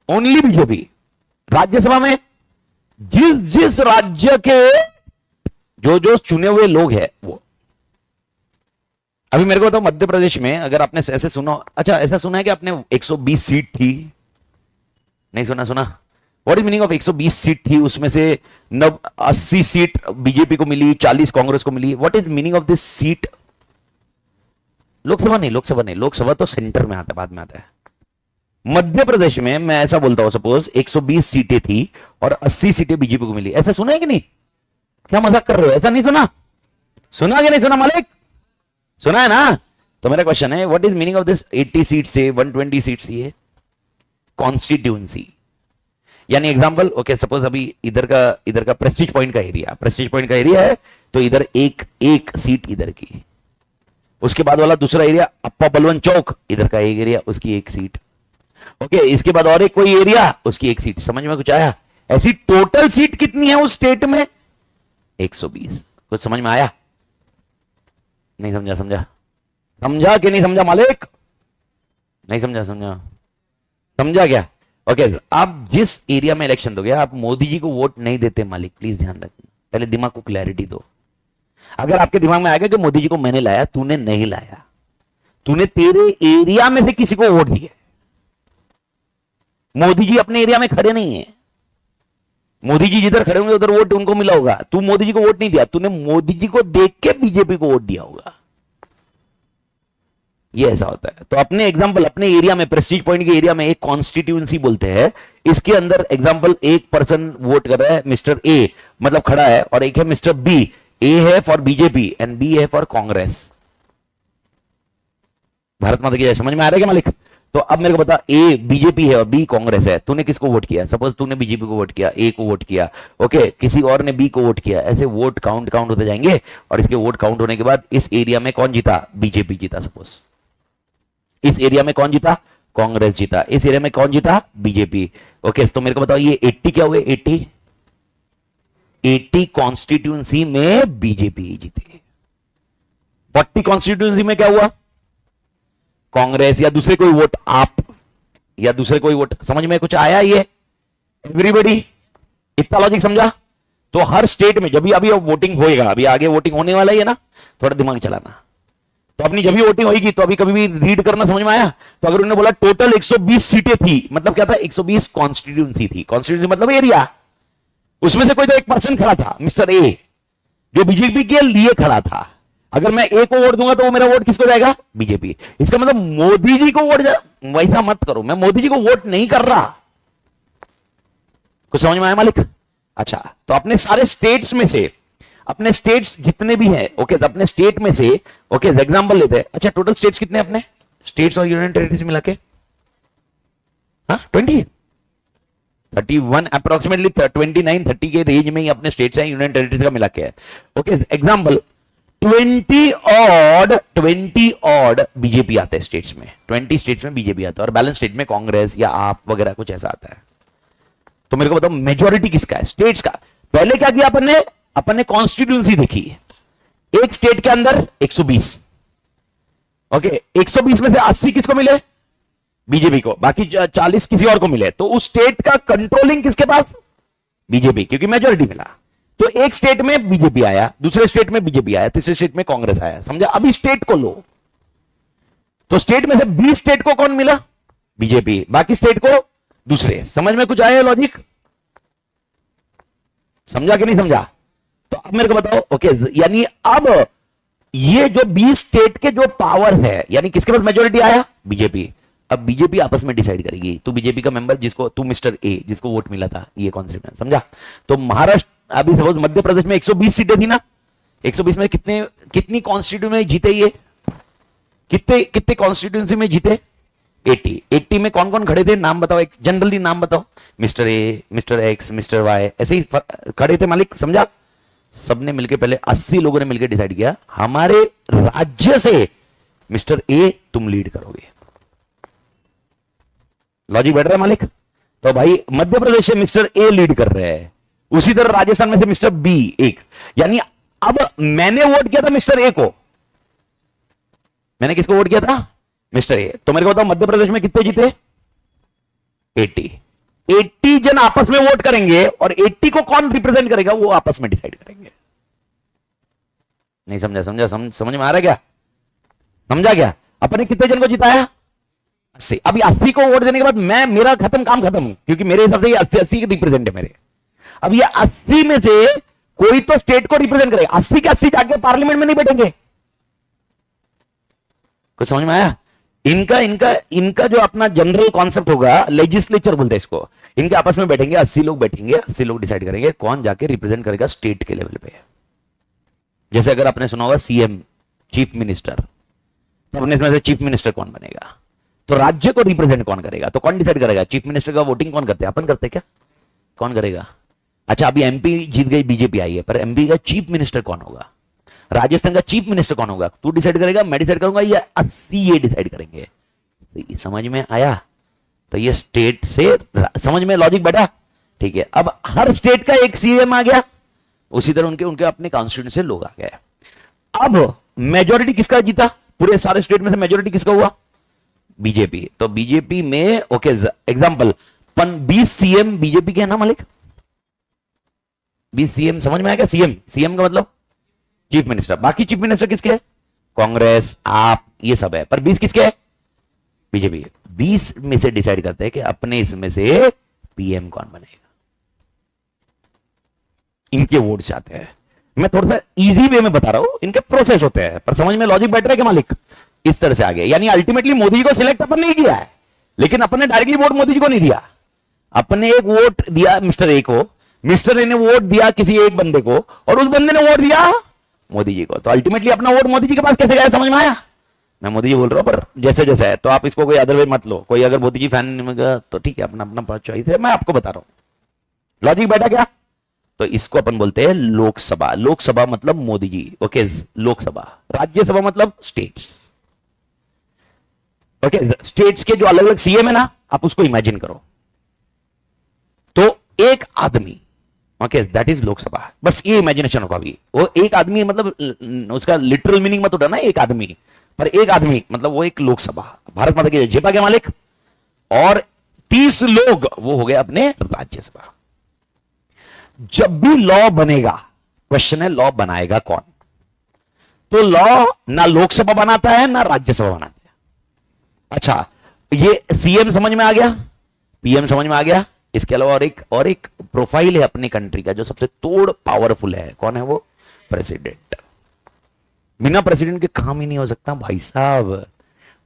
only BJP. Rajya Sabha में जिस जिस राज्य के जो जो चुने हुए लोग हैं वो। अभी मेरे को बताओ, मध्य प्रदेश में अगर आपने ऐसे सुना, अच्छा ऐसा सुना है कि आपने 120 सीट थी? नहीं सुना? सुना what is meaning of 120 seat थी, उसमें से 80 सीट बीजेपी को मिली, 40 कांग्रेस को मिली. What is meaning of this seat? Lok Sabha नहीं, लोकसभा नहीं, लोकसभा तो सेंटर में आता है, बाद में आता है. मध्य प्रदेश में मैं ऐसा बोलता हूं, सपोज 120 सीटें थी और 80 सीटें बीजेपी को मिली. ऐसा सुना है कि नहीं? क्या मजाक कर रहे हो? ऐसा नहीं सुना? सुना कि नहीं सुना मालिक? सुना है ना? तो मेरा क्वेश्चन है, what is meaning of this 80 seat से 120 सीट से? ये कॉन्स्टिट्यूंसी, यानी एग्जांपल, ओके सपोज अभी इधर का प्रेस्टीज पॉइंट का एरिया, प्रेस्टीज पॉइंट का एरिया है, तो इधर एक सीट इधर की, उसके बाद वाला दूसरा एरिया अप्पा बलवन चौक, इधर का एक एरिया, उसकी एक सीट. ओके, इसके बाद और एक कोई एरिया, उसकी एक सीट. समझ में कुछ आया? ऐसी टोटल सीट कितनी है उस स्टेट में? 120. कुछ समझ में आया? नहीं समझा? समझा कि नहीं समझा मालिक? नहीं समझा? समझा क्या? ओके, आप जिस एरिया में इलेक्शन दोगे, आप मोदी जी को वोट नहीं देते मालिक, प्लीज ध्यान रखना. पहले दिमाग को क्लैरिटी दो. अगर आपके दिमाग में आएगा कि मोदी जी को मैंने लाया, तूने नहीं लाया, तूने तेरे एरिया में से किसी को वोट दिया. मोदी जी अपने एरिया में खड़े नहीं है. मोदी जी जिधर खड़े होंगे उधर वोट उनको मिला होगा. तू मोदी जी को वोट नहीं दिया, तूने मोदी जी को देख के बीजेपी को वोट दिया होगा. ये ऐसा होता है. तो अपने एग्जांपल, अपने एरिया में, प्रेस्टीज पॉइंट के एरिया में एक कॉन्स्टिट्यूएंसी बोलते हैं. इसके अंदर एग्जांपल, एक पर्सन वोट कर रहा है, मिस्टर ए मतलब खड़ा है, और एक है मिस्टर बी. ए है फॉर बीजेपी एंड बी है फॉर कांग्रेस. भारत माता की जय. समझ में आ रहा है क्या मालिक? तो अब मेरे को बता, ए बीजेपी है और बी कांग्रेस है, तूने किसको वोट किया? सपोज तूने बीजेपी को वोट किया, ए को वोट किया, ओके, किसी और ने बी को वोट किया. ऐसे वोट काउंट होते जाएंगे, और इसके वोट काउंट होने के बाद इस एरिया में कौन जीता? बीजेपी जीता. सपोज इस एरिया में कौन जीता? कांग्रेस जीता. इस एरिया में कौन जीता? बीजेपी. ओके, तो मेरे को बताओ ये 80 क्या हुए? 80 कॉन्स्टिट्यूंसी में बीजेपी जीते. 40 कॉन्स्टिट्यूंसी में क्या हुआ? कांग्रेस या दूसरे कोई वोट, आप या दूसरे कोई वोट. समझ में कुछ आया? ये एवरीबॉडी इतना लॉजिक समझा? तो हर स्टेट में जब भी अभी वोटिंग होएगा, अभी आगे वोटिंग होने वाला ही है ना, थोड़ा दिमाग चलाना. तो अपनी जब भी वोटिंग होगी तो अभी कभी भी रीड करना. समझ में आया? तो अगर उन्होंने बोला टोटल 120 सीटें थी, मतलब क्या था? 120 कॉन्स्टिट्यूंसी थी. कॉन्स्टिट्यूंसी मतलब एरिया. उसमें से कोई तो एक पर्सन खड़ा था, मिस्टर ए, जो बीजेपी के लिए खड़ा था. अगर मैं ए को वोट दूंगा तो वो मेरा वोट किसको जाएगा? बीजेपी. इसका मतलब मोदी जी को वोट वैसा मत करो, मैं मोदी जी को वोट नहीं कर रहा. कुछ समझ में आया मालिक? अच्छा, तो अपने सारे स्टेट्स में से, अपने स्टेट्स जितने भी हैं, ओके, तो अपने स्टेट में से, ओके, एग्जांपल लेते हैं. अच्छा, टोटल स्टेट्स कितने अपने? स्टेट्स और यूनियन टेरिटरीज मिला के 20, 31 अप्रोक्सीमेटली 29, 30 के रेंज में ही अपने स्टेट्स हैं, यूनियन टेरिटरीज का मिला के है. ओके, एग्जांपल 20 ऑड बीजेपी आता है स्टेट्स में. 20 स्टेट्स में बीजेपी आता है और बैलेंस स्टेट में कांग्रेस या आप वगैरह कुछ ऐसा आता है. तो मेरे को बताओ मेजॉरिटी किसका है? स्टेट्स का. पहले क्या किया अपन ने कॉन्स्टिट्यूंसी देखी. एक स्टेट के अंदर 120, ओके, 120 में से 80 किसको मिले? बीजेपी को. बाकी 40 किसी और को मिले. तो उस स्टेट का कंट्रोलिंग किसके पास? बीजेपी, क्योंकि मेजॉरिटी मिला. तो एक स्टेट में बीजेपी आया, दूसरे स्टेट में बीजेपी आया, तीसरे स्टेट में कांग्रेस आया. समझा? अभी स्टेट को लो, तो स्टेट में से 20 स्टेट को कौन मिला? बीजेपी. बाकी स्टेट को दूसरे. समझ में कुछ आया लॉजिक? समझा कि नहीं समझा? तो अब मेरे को बताओ, ओके, यानी अब ये जो 20 स्टेट के जो पावर है, यानी किसके पास मेजोरिटी आया? बीजेपी. अब बीजेपी आपस में डिसाइड करेगी. तू बीजेपी का मेंबर, जिसको तू मिस्टर ए, जिसको वोट मिला था, ये कॉन्स्टिट्यूशन. समझा? तो महाराष्ट्र, अभी सपोज मध्य प्रदेश में 120 सीटें थी ना, 120 में कितनी कॉन्स्टिट्यूशन में जीते? ये कितने कॉन्स्टिट्यूंसी में जीते? 80 में कौन कौन खड़े थे? नाम बताओ, एक जनरली नाम बताओ. Mister A, mister X, mister Y, ऐसे ही खड़े थे मालिक. समझा? सबने मिलकर, पहले 80 लोगों ने मिलकर डिसाइड किया, हमारे राज्य से मिस्टर ए तुम लीड करोगे. लॉजिक बैठ रहा है मालिक? तो भाई मध्य प्रदेश से मिस्टर ए लीड कर रहे हैं, उसी तरह राजस्थान में से मिस्टर बी एक. यानी अब मैंने वोट किया था मिस्टर ए को. मैंने किसको वोट किया था? Mister A. तो मेरे को बताओ मध्य प्रदेश में कितने जीते? 80 जन आपस में वोट करेंगे, और 80 को कौन रिप्रेजेंट करेगा वो आपस में डिसाइड करेंगे. नहीं समझा? समझ में आ रहा है क्या? समझा क्या? अपने कितने जन को जिताया? से अभी 80 को वोट देने के बाद मैं मेरा खत्म, काम खत्म, क्योंकि मेरे हिसाब से ये 80 के रिप्रेजेंट है मेरे। अब ये 80 में से कोई तो स्टेट को रिप्रेजेंट करेगा, 80 के 80 जाके पार्लियामेंट में नहीं बैठेंगे। कुछ समझ में आया? इनका इनका इनका जो अपना जनरल कॉन्सेप्ट होगा, लेजिस्लेचर बोलते हैं इसको, इनके आपस में बैठेंगे, 80 लोग बैठेंगे, 80 लोग डिसाइड करेंगे कौन जाके रिप्रेजेंट करेगा स्टेट के लेवल पे। जैसे अगर आपने सुना होगा सीएम, चीफ मिनिस्टर, तो अपने इसमें से चीफ मिनिस्टर कौन बनेगा, तो राज्य को रिप्रेजेंट कौन करेगा, तो कौन डिसाइड करेगा? चीफ मिनिस्टर का वोटिंग कौन करते हैं? अपन करते हैं क्या? कौन करेगा? अच्छा, अभी एमपी जीत गई, बीजेपी आई है, पर एमपी का चीफ मिनिस्टर कौन होगा? राजस्थान का चीफ मिनिस्टर कौन होगा? तू डिसाइड करेगा, मैं डिसाइड करूंगा, या 80 ये डिसाइड करेंगे? समझ में आया? तो ये स्टेट से समझ में लॉजिक बैठा? ठीक है। अब हर स्टेट का एक सीएम आ गया, उसी तरह उनके उनके अपने कॉन्स्टिट्यूंसी से लोग आ गए। अब मेजोरिटी किसका जीता? पूरे सारे स्टेट में से मेजोरिटी किसका हुआ? बीजेपी। तो बीजेपी में ओके, एग्जांपल 20 सीएम बीजेपी के है ना मालिक? 20 सीएम, समझ में आया क्या? सीएम, सीएम का मतलब चीफ मिनिस्टर। बाकी चीफ मिनिस्टर किसके है? कांग्रेस, आप, ये सब है। पर 20 किसके है? बीजेपी। 20 में से डिसाइड करते हैं कि अपने इसमें से पीएम कौन बनेगा, इनके वोट जाते हैं। मैं थोड़ा सा इजी वे में बता रहा हूं, इनके प्रोसेस होते हैं, पर समझ में लॉजिक बैठ रहा है कि मालिक? इस तरह से आगे, यानी अल्टीमेटली मोदी जी को सिलेक्ट अपन नहीं किया है, लेकिन अपन ने डायरेक्टली वोट मोदी जी को नहीं दिया। अपने एक वोट दिया मिस्टर ए को, मिस्टर ए ने वोट दिया किसी एक बंदे को, और उस बंदे ने वोट दिया मोदी जी को। तो अल्टीमेटली अपना वोट मोदी जी के पास कैसे गया? समझ में आया? मैं मोदी जी बोल रहा हूं, पर जैसे जैसे है, तो आप इसको कोई अदर वे मत लो। कोई अगर मोदी जी फैन तो ठीक है, अपना अपना चॉइस है, मैं आपको बता रहा हूं। लॉजिक बैठा क्या? तो इसको अपन बोलते हैं लोकसभा। लोकसभा मतलब मोदी जी, ओके, लोकसभा। राज्यसभा मतलब स्टेट्स, ओके। स्टेट्स के जो अलग अलग सीएम है ना, आप उसको इमेजिन करो, तो एक आदमी, ओके, दैट इज लोकसभा। बस ये इमेजिनेशन होगा अभी। वो एक आदमी मतलब उसका लिटरल मीनिंग मत उठाना, एक आदमी, पर एक आदमी मतलब वो एक लोकसभा। भारत माता की जेपा के मालिक, और 30 लोग वो हो गए अपने राज्यसभा। जब भी लॉ बनेगा, क्वेश्चन है लॉ बनाएगा कौन? तो लॉ ना लोकसभा बनाता है ना राज्यसभा बनाता है। अच्छा, ये सीएम समझ में आ गया, पीएम समझ में आ गया। इसके अलावा और एक प्रोफाइल है अपनी कंट्री का जो सबसे तोड़ पावरफुल है। कौन है वो? प्रेसिडेंट। बिना प्रेसिडेंट के काम ही नहीं हो सकता भाई साहब।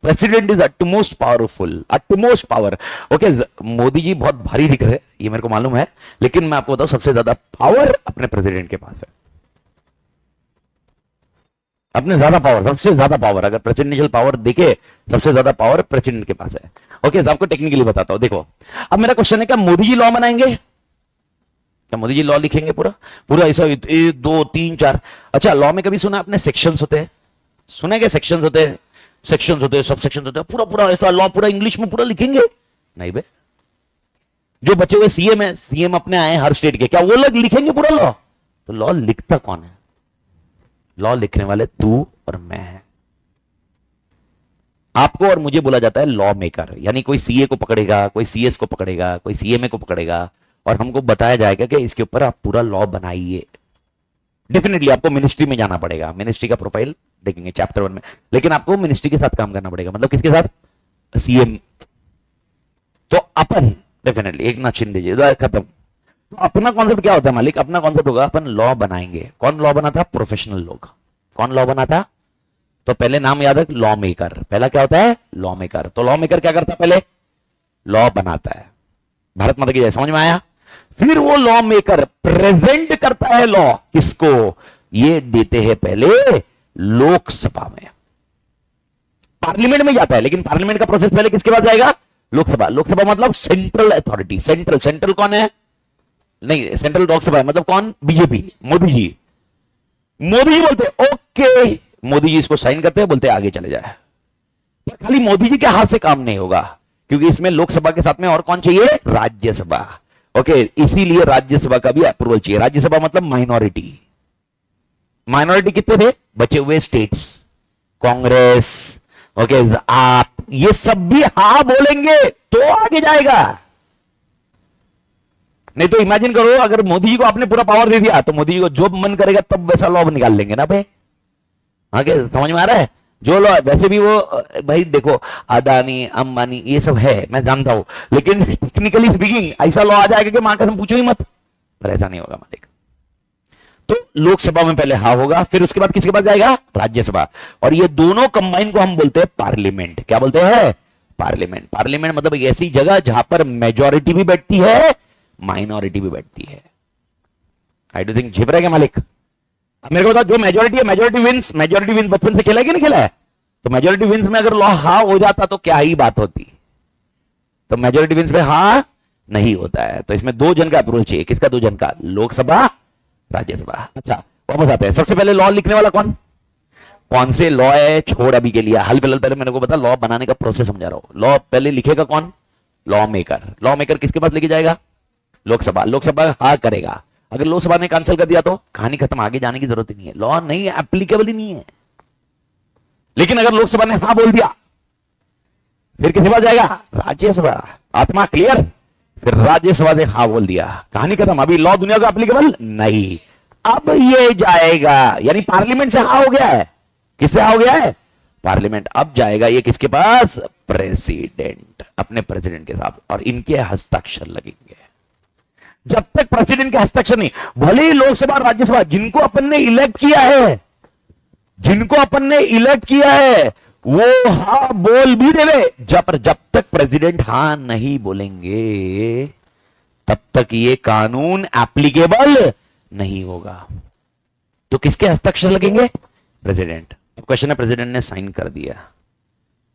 President is utmost powerful, utmost power. Okay, Modi ji बहुत भारी दिख रहे हैं, ये मेरे को मालूम है, लेकिन मैं आपको बताऊं सबसे ज्यादा पावर अपने प्रेसिडेंट के पास है। अपने ज्यादा पावर, सबसे ज्यादा पावर, अगर प्रेसिडेंशियल पावर देखे, सबसे ज्यादा पावर प्रेसिडेंट के पास है। ओके, तो आपको टेक्निकली बताता हूं। देखो, अब मेरा क्वेश्चन है, क्या मोदी जी लॉ बनाएंगे? क्या मोदी जी लॉ लिखेंगे पूरा पूरा ऐसा 1 2 3 4? अच्छा, लॉ में कभी सुना आपने सेक्शंस होते हैं? सुने क्या सेक्शंस होते हैं? सेक्शंस होते हैं, सब सेक्शंस होते हैं, पूरा पूरा ऐसा लॉ पूरा इंग्लिश में पूरा लिखेंगे? नहीं बे। जो बचे हुए सीएम है, सीएम अपने आए हर स्टेट के, क्या वो लोग लिखेंगे पूरा लॉ? तो लॉ लिखता कौन है? लॉ लिखने वाले तू और मैं हैं। आपको और मुझे बोला जाता है लॉ मेकर। यानी कोई सीए को पकड़ेगा, कोई सीएस को पकड़ेगा, कोई सीएमए को पकड़ेगा, और हमको बताया जाएगा कि इसके ऊपर आप पूरा लॉ बनाइए। डेफिनेटली आपको मिनिस्ट्री में जाना पड़ेगा, मिनिस्ट्री का प्रोफाइल देखेंगे चैप्टर 1 में, लेकिन आपको मिनिस्ट्री के साथ काम करना पड़ेगा। मतलब किसके साथ? सीएम। तो अपन डेफिनेटली एक ना छीन दीजिए, खत्म। तो अपना कॉन्सेप्ट क्या होता है मालिक? अपना कॉन्सेप्ट होगा अपन लॉ बनाएंगे। कौन लॉ बनाता? प्रोफेशनल लोग। कौन लॉ बनाता? तो पहले नाम याद है, लॉ मेकर। पहला क्या होता है? Law maker. तो लॉ मेकर क्या करता है? पहले लॉ बनाता है। भारत माता की जय। समझ में आया? फिर वो लॉ मेकर प्रेजेंट करता है लॉ, किसको? ये देते हैं पहले लोकसभा में, पार्लियामेंट में जाता है, लेकिन पार्लियामेंट का प्रोसेस पहले किसके पास जाएगा? लोकसभा। लोकसभा मतलब सेंट्रल अथॉरिटी। सेंट्रल, सेंट्रल कौन है? नहीं, सेंट्रल लोकसभा है, मतलब कौन? बीजेपी, मोदी जी। मोदी जी बोलते ओके, मोदी जी इसको साइन करते हैं, बोलते आगे चले जाए। खाली मोदी जी के हाथ से काम नहीं होगा, क्योंकि इसमें लोकसभा के साथ में और कौन चाहिए? राज्यसभा। ओके, इसीलिए राज्यसभा का भी अप्रूवल चाहिए। राज्यसभा मतलब माइनॉरिटी। माइनॉरिटी कितने थे? बचे हुए स्टेट्स, कांग्रेस, ओके, आप, ये सब भी हाँ बोलेंगे तो आगे जाएगा। नहीं तो इमेजिन करो, अगर मोदी जी को आपने पूरा पावर दे दिया, तो मोदी जी को जो मन करेगा तब वैसा लॉ निकाल लेंगे ना भाई। आगे समझ में आ रहा है? जो लॉ वैसे भी वो भाई देखो, अदानी अंबानी ये सब है मैं जानता हूं, लेकिन टेक्निकली स्पीकिंग ऐसा लॉ आ जाएगा कि मां कसम पूछो ही मत, पर ऐसा नहीं होगा मालिक। तो लोकसभा में पहले हाँ होगा, फिर उसके बाद किसके पास जाएगा, राज्यसभा, और ये दोनों कंबाइन को हम बोलते हैं पार्लियामेंट। क्या बोलते हैं, पार्लियामेंट। पार्लियामेंट मतलब एक ऐसी जगह जहां पर मेजोरिटी भी बैठती है, माइनॉरिटी भी बैठती है। आई डू थिंक झेप रहा है क्या मालिक? अब मेरे को बताओ, जो मेजोरिटी है, मेजोरिटी विंस, मेजोरिटी विंस बचपन से खेला है कि नहीं खेला है? तो मेजोरिटी विंस में अगर लॉ हाँ हो जाता तो क्या ही बात होती, तो मेजोरिटी विंस में हाँ नहीं होता है। तो इसमें दो जन का अप्रूवल चाहिए। किसका? दो जन का, लोकसभा राज्यसभा। अच्छा वापस आते हैं, सबसे पहले लॉ लिखने वाला कौन? कौन से लॉ है छोड़ अभी के लिए, हाल फिलहाल पहले मैंने को बता, लॉ बनाने का प्रोसेस समझा रहा हूं। लॉ पहले लिखेगा कौन? Law maker. लॉ मेकर किसके पास लेके जाएगा? लोकसभा। लोकसभा हाँ करेगा। अगर लोकसभा ने कैंसिल कर दिया तो कहानी खत्म, आगे जाने की जरूरत ही नहीं है, लॉ नहीं है, एप्लीकेबल ही नहीं है। लेकिन अगर लोकसभा ने हाँ बोल दिया, फिर किसके पास जाएगा? राज्यसभा। आत्मा क्लियर? फिर राज्यसभा ने हाँ बोल दिया, कहानी खत्म, अभी लॉ दुनिया का एप्लीकेबल नहीं। अब ये जाएगा, यानी पार्लियामेंट से हाँ हो गया है। किससे हाँ हो गया है? पार्लियामेंट। अब जाएगा ये किसके पास? प्रेसिडेंट, अपने प्रेसिडेंट के साथ, और इनके हस्ताक्षर लगेंगे। जब तक प्रेसिडेंट के हस्ताक्षर नहीं, भले ही लोकसभा राज्यसभा जिनको अपन ने इलेक्ट किया है, जिनको अपन ने इलेक्ट किया है, वो हाँ बोल भी देवे, जब तक प्रेसिडेंट हाँ नहीं बोलेंगे तब तक ये कानून एप्लीकेबल नहीं होगा। तो किसके हस्ताक्षर लगेंगे? प्रेसिडेंट। अब क्वेश्चन है, प्रेसिडेंट ने साइन कर दिया,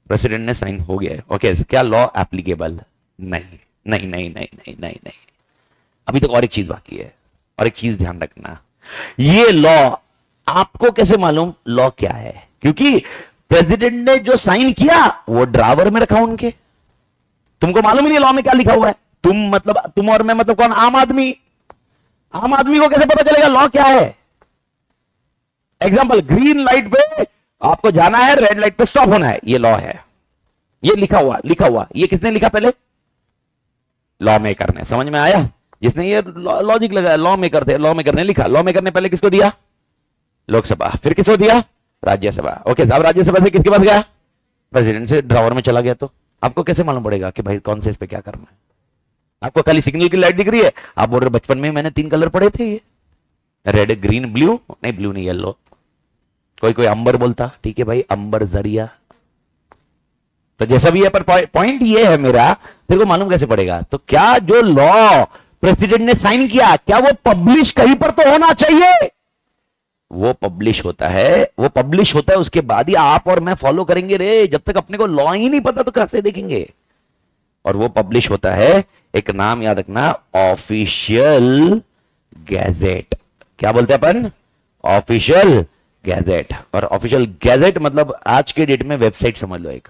प्रेसिडेंट ने साइन हो गया, ओके, क्या लॉ एप्लीकेबल? नहीं नहीं नहीं नहीं नहीं नहीं नहीं। अभी तक और एक चीज बाकी है, और एक चीज ध्यान रखना, ये लॉ आपको कैसे मालूम लॉ क्या है? क्योंकि प्रेसिडेंट ने जो साइन किया वो ड्रावर में रखा उनके, तुमको मालूम ही नहीं लॉ में क्या लिखा हुआ है। तुम मतलब, तुम और मैं मतलब कौन? आम आदमी। आम आदमी को कैसे पता चलेगा लॉ क्या है? एग्जाम्पल, ग्रीन लाइट पे आपको जाना है, रेड लाइट पे स्टॉप होना है, ये लॉ है, ये लिखा हुआ, लिखा हुआ। ये किसने लिखा? पहले लॉ मेकर ने। समझ में आया? जिसने ये लॉजिक लगाया, लॉ मेकर थे, लॉ मेकर ने लिखा। लॉ मेकर ने पहले किसको दिया? लोकसभा। फिर किसको दिया? राज्यसभा। ओके, अब राज्यसभा से किसके पास गया? प्रेसिडेंट से ड्रावर में चला गया। तो आपको कैसे मालूम पड़ेगा कि भाई कौन से इस पे क्या करना है? आपको खाली सिग्नल की लाइट दिख रही है, आप बोल रहे बचपन में मैंने 3 कलर पढ़े थे, ये रेड ग्रीन ब्लू, नहीं ब्लू नहीं येलो, कोई कोई अंबर बोलता, ठीक है भाई, अंबर जरिया। तो जैसा भी है, पर पॉइंट ये है मेरा, तेरे को मालूम कैसे पड़ेगा? तो क्या जो लॉ प्रेसिडेंट ने साइन किया, क्या वो पब्लिश कहीं पर तो होना चाहिए? वो पब्लिश होता है, वो पब्लिश होता है, उसके बाद ही आप और मैं फॉलो करेंगे रे। जब तक अपने को लॉ ही नहीं पता तो कैसे देखेंगे? और वो पब्लिश होता है, एक नाम याद रखना, ऑफिशियल गैजेट। क्या बोलते हैं अपन? Official gazette. और ऑफिशियल गैजेट मतलब आज के डेट में वेबसाइट समझ लो, एक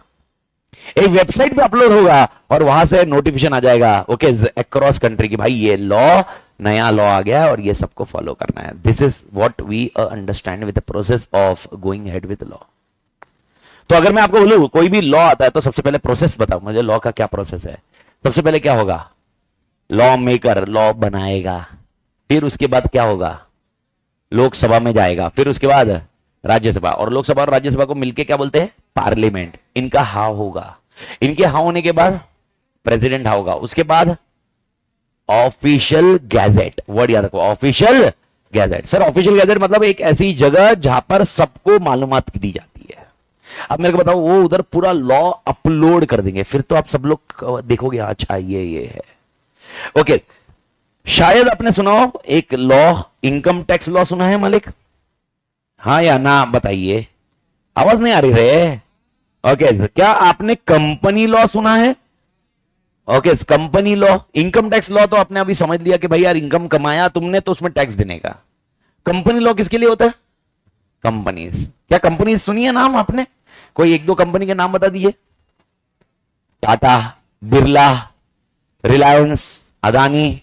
वेबसाइट पे अपलोड होगा और वहां से नोटिफिकेशन आ जाएगा, ओके, अक्रॉस कंट्री की, भाई ये लॉ, नया लॉ आ गया और ये सबको फॉलो करना है। This is what we understand with the process of going head with law. तो अगर मैं आपको बोलूं कोई भी लॉ आता है तो सबसे पहले प्रोसेस बताओ मुझे, लॉ का क्या प्रोसेस है? सबसे पहले क्या होगा? लॉ मेकर लॉ बनाएगा, फिर उसके बाद क्या होगा? लोकसभा में जाएगा, फिर उसके बाद राज्यसभा, और लोकसभा और राज्यसभा को मिलके क्या बोलते हैं? पार्लियामेंट। इनका हाँ होगा, इनके हाँ होने के बाद प्रेसिडेंट हाँ होगा, उसके बाद ऑफिशियल गैजेट। वर्ड याद रखो, official gazette. Sir official gazette मतलब एक ऐसी जगह जहां पर सबको मालूमात दी जाती है। अब मेरे को बताओ, वो उधर पूरा लॉ अपलोड कर देंगे, फिर तो आप सब लोग देखोगे अच्छा ये है। ओके, शायद आपने सुना हो एक लॉ, इनकम टैक्स लॉ सुना है मालिक? हाँ या ना बताइए, आवाज नहीं आ रही रे। ओके, क्या आपने कंपनी लॉ सुना है? Okay, company law, income tax law तो आपने अभी समझ लिया कि भाई यार इनकम कमाया तुमने तो उसमें टैक्स देने का। कंपनी लॉ किसके लिए होता है? कंपनीज। क्या कंपनीज सुनी है नाम आपने? कोई 1-2 कंपनी के नाम बता दीजिए। टाटा, बिरला, रिलायंस, अदानी।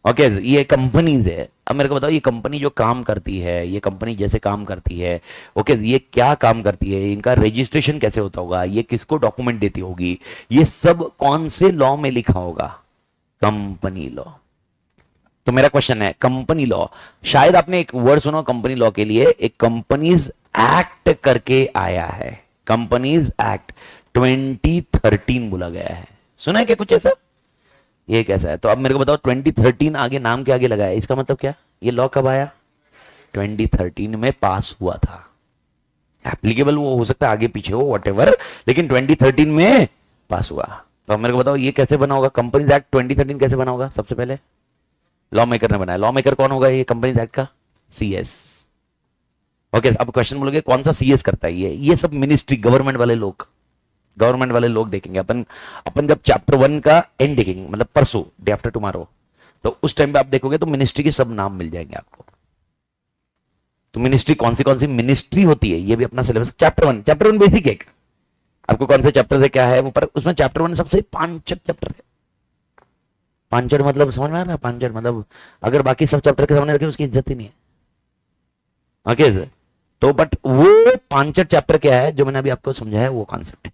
ओके, ये कंपनीज है। अब मेरे को बताओ, ये कंपनी जो काम करती है, ये कंपनी जैसे काम करती है, ओके, ये क्या काम करती है, इनका रजिस्ट्रेशन कैसे होता होगा, ये किसको डॉक्यूमेंट देती होगी, ये सब कौन से लॉ में लिखा होगा? Company law. तो मेरा क्वेश्चन है, कंपनी लॉ, शायद आपने एक वर्ड सुना कंपनी लॉ के लिए, एक कंपनीज एक्ट करके आया है। कंपनीज एक्ट 2013 बोला गया है, सुना है क्या कुछ ऐसा? ये कैसा है? तो अब मेरे को बताओ 2013 आगे नाम के आगे लगा है, इसका मतलब क्या? ये लॉ कब आया? 2013 में पास हुआ था। एप्लीकेबल वो हो सकता है आगे पीछे हो व्हाटएवर, लेकिन 2013 में पास हुआ। तो अब मेरे को बताओ ये कैसे बना होगा? कंपनीज एक्ट 2013 कैसे बना होगा? सबसे पहले लॉ मेकर ने बनाया। लॉ मेकर कौन होगा ये कंपनीज एक्ट का? सीएस। ओके, अब क्वेश्चन बोलोगे कौन सा सीएस करता है? ये सब मिनिस्ट्री, गवर्नमेंट वाले लोग देखेंगे। अपन अपन जब चैप्टर 1 का एंड देखेंगे, मतलब परसों, डे आफ्टर टुमारो, तो उस टाइम पे आप देखोगे तो मिनिस्ट्री के सब नाम मिल जाएंगे आपको। तो मिनिस्ट्री कौन सी मिनिस्ट्री होती है ये भी अपना सिलेबस। चैप्टर 1 बेसिक है। आपको कौन से चैप्टर से क्या है वो, पर उसमें चैप्टर 1 सबसे पांचट चैप्टर है। पांचट मतलब समझ में आ रहा है? पांचट मतलब अगर बाकी सब चैप्टर के सामने रखे उसकी इज्जत ही नहीं है। ओके तो बट वो पांचट चैप्टर क्या है जो मैंने अभी आपको समझाया, वो कॉन्सेप्ट है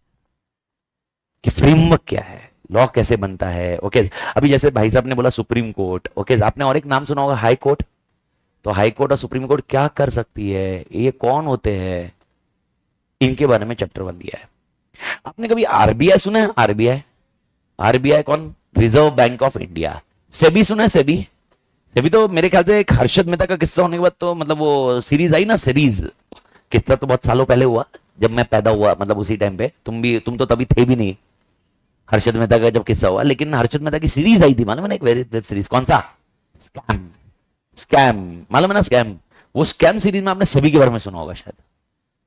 कि फ्रेमवर्क क्या है, लॉ कैसे बनता है। ओके अभी जैसे भाई साहब ने बोला सुप्रीम कोर्ट, ओके आपने और एक नाम सुना होगा हाई कोर्ट। तो हाई कोर्ट और सुप्रीम कोर्ट क्या कर सकती है, ये कौन होते हैं, इनके बारे में चैप्टर 1 दिया है। आपने कभी आरबीआई सुना है? आरबीआई कौन? Reserve bank of India. SEBI सुना है? सेबी तो मेरे ख्याल से एक हर्षद मेहता का किस्सा होने के बाद तो मतलब वो सीरीज आई ना, सीरीज किस्सा तो बहुत सालों पहले हुआ जब मैं पैदा हुआ, मतलब उसी टाइम पे तुम तो तभी थे भी नहीं हर्षद मेहता का जब किस्सा हुआ। लेकिन हर्षद मेहता की सीरीज आई थी मालूम है ना, एक वेब सीरीज। कौन सा? स्कैम मालूम है ना? स्कैम। वो स्कैम सीरीज में आपने सेबी के बारे में सुना होगा शायद,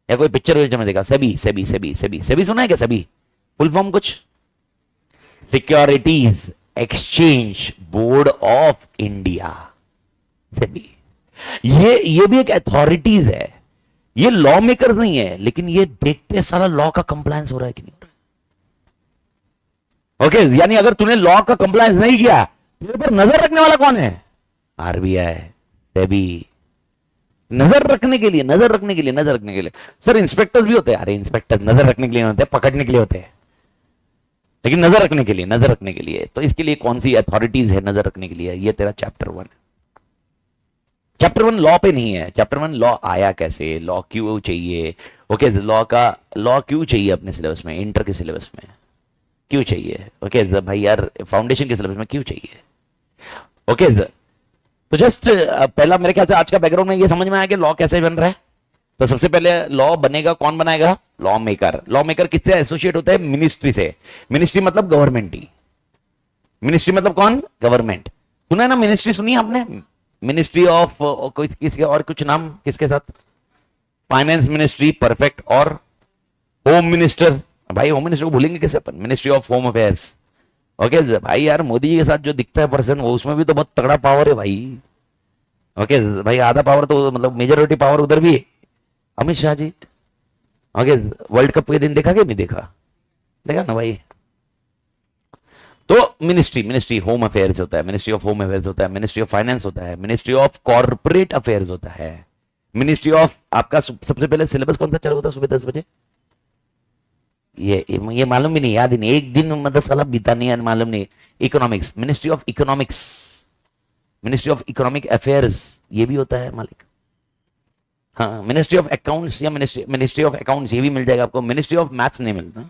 या कोई पिक्चर विक्चर में देखा। सेबी सुना है क्या? सेबी फुल फॉर्म कुछ? Securities exchange board of India, SEBI. ये भी एक अथॉरिटीज है, ये लॉ मेकर नहीं है, लेकिन ये देखते हैं सारा लॉ का कंप्लायंस हो रहा है कि नहीं हो रहा है। ओके यानी अगर तूने लॉ का कंप्लायंस नहीं किया, तेरे पर नजर रखने वाला कौन है? आरबीआई, सेबी। नजर रखने के लिए सर इंस्पेक्टर्स भी होते हैं। अरे इंस्पेक्टर नजर रखने के लिए होते हैं, पकड़ने के लिए होते हैं, लेकिन नजर रखने के लिए। तो इसके लिए कौन सी अथॉरिटीज है नजर रखने के लिए? ये तेरा चैप्टर 1 है। चैप्टर 1 लॉ पे नहीं है। चैप्टर 1 लॉ आया कैसे, लॉ क्यों चाहिए। ओके लॉ क्यों चाहिए अपने सिलेबस में, इंटर के सिलेबस में क्यों चाहिए। ओके भाई यार फाउंडेशन के सिलेबस में क्यों चाहिए। ओके तो जस्ट पहला मेरे ख्याल से आज का बैकग्राउंड में ये समझ में आया कि लॉ कैसे बन रहा है। तो सबसे पहले लॉ बनेगा, कौन बनाएगा? Law maker. लॉ मेकर किससे एसोसिएट होता है? मिनिस्ट्री से। मिनिस्ट्री मतलब गवर्नमेंट ही। मिनिस्ट्री मतलब कौन? गवर्नमेंट। सुना है ना मिनिस्ट्री, सुनी है आपने? मिनिस्ट्री ऑफ किसके और कुछ नाम किसके साथ? Finance ministry, perfect. और होम मिनिस्टर। भाई होम मिनिस्टर को भूलेंगे कैसे अपन? Ministry of home affairs. Okay भाई यार मोदी जी के साथ जो दिखता है पर्सन, वो उसमें भी तो बहुत तगड़ा पावर है भाई। ओके भाई आधा पावर तो मतलब मेजोरिटी पावर उधर भी है, Amit Shah ji. Okay world cup के दिन देखा कि नहीं देखा? देखा ना भाई। तो मिनिस्ट्री होम अफेयर्स होता है, मिनिस्ट्री ऑफ होम अफेयर्स होता है, मिनिस्ट्री ऑफ फाइनेंस होता है, मिनिस्ट्री ऑफ कॉर्पोरेट अफेयर्स होता है, मिनिस्ट्री ऑफ आपका सबसे पहले सिलेबस कौन सा चालू होता है सुबह 10 बजे? ये मालूम भी नहीं, याद ही नहीं, एक दिन मतलब साला बीता नहीं है, मालूम नहीं। Economics, ministry of economics, ministry of economic affairs ये भी होता है मालिक। हाँ मिनिस्ट्री ऑफ अकाउंट्स या मिनिस्ट्री ऑफ अकाउंट्स ये भी मिल जाएगा आपको। मिनिस्ट्री ऑफ मैथ्स नहीं मिलता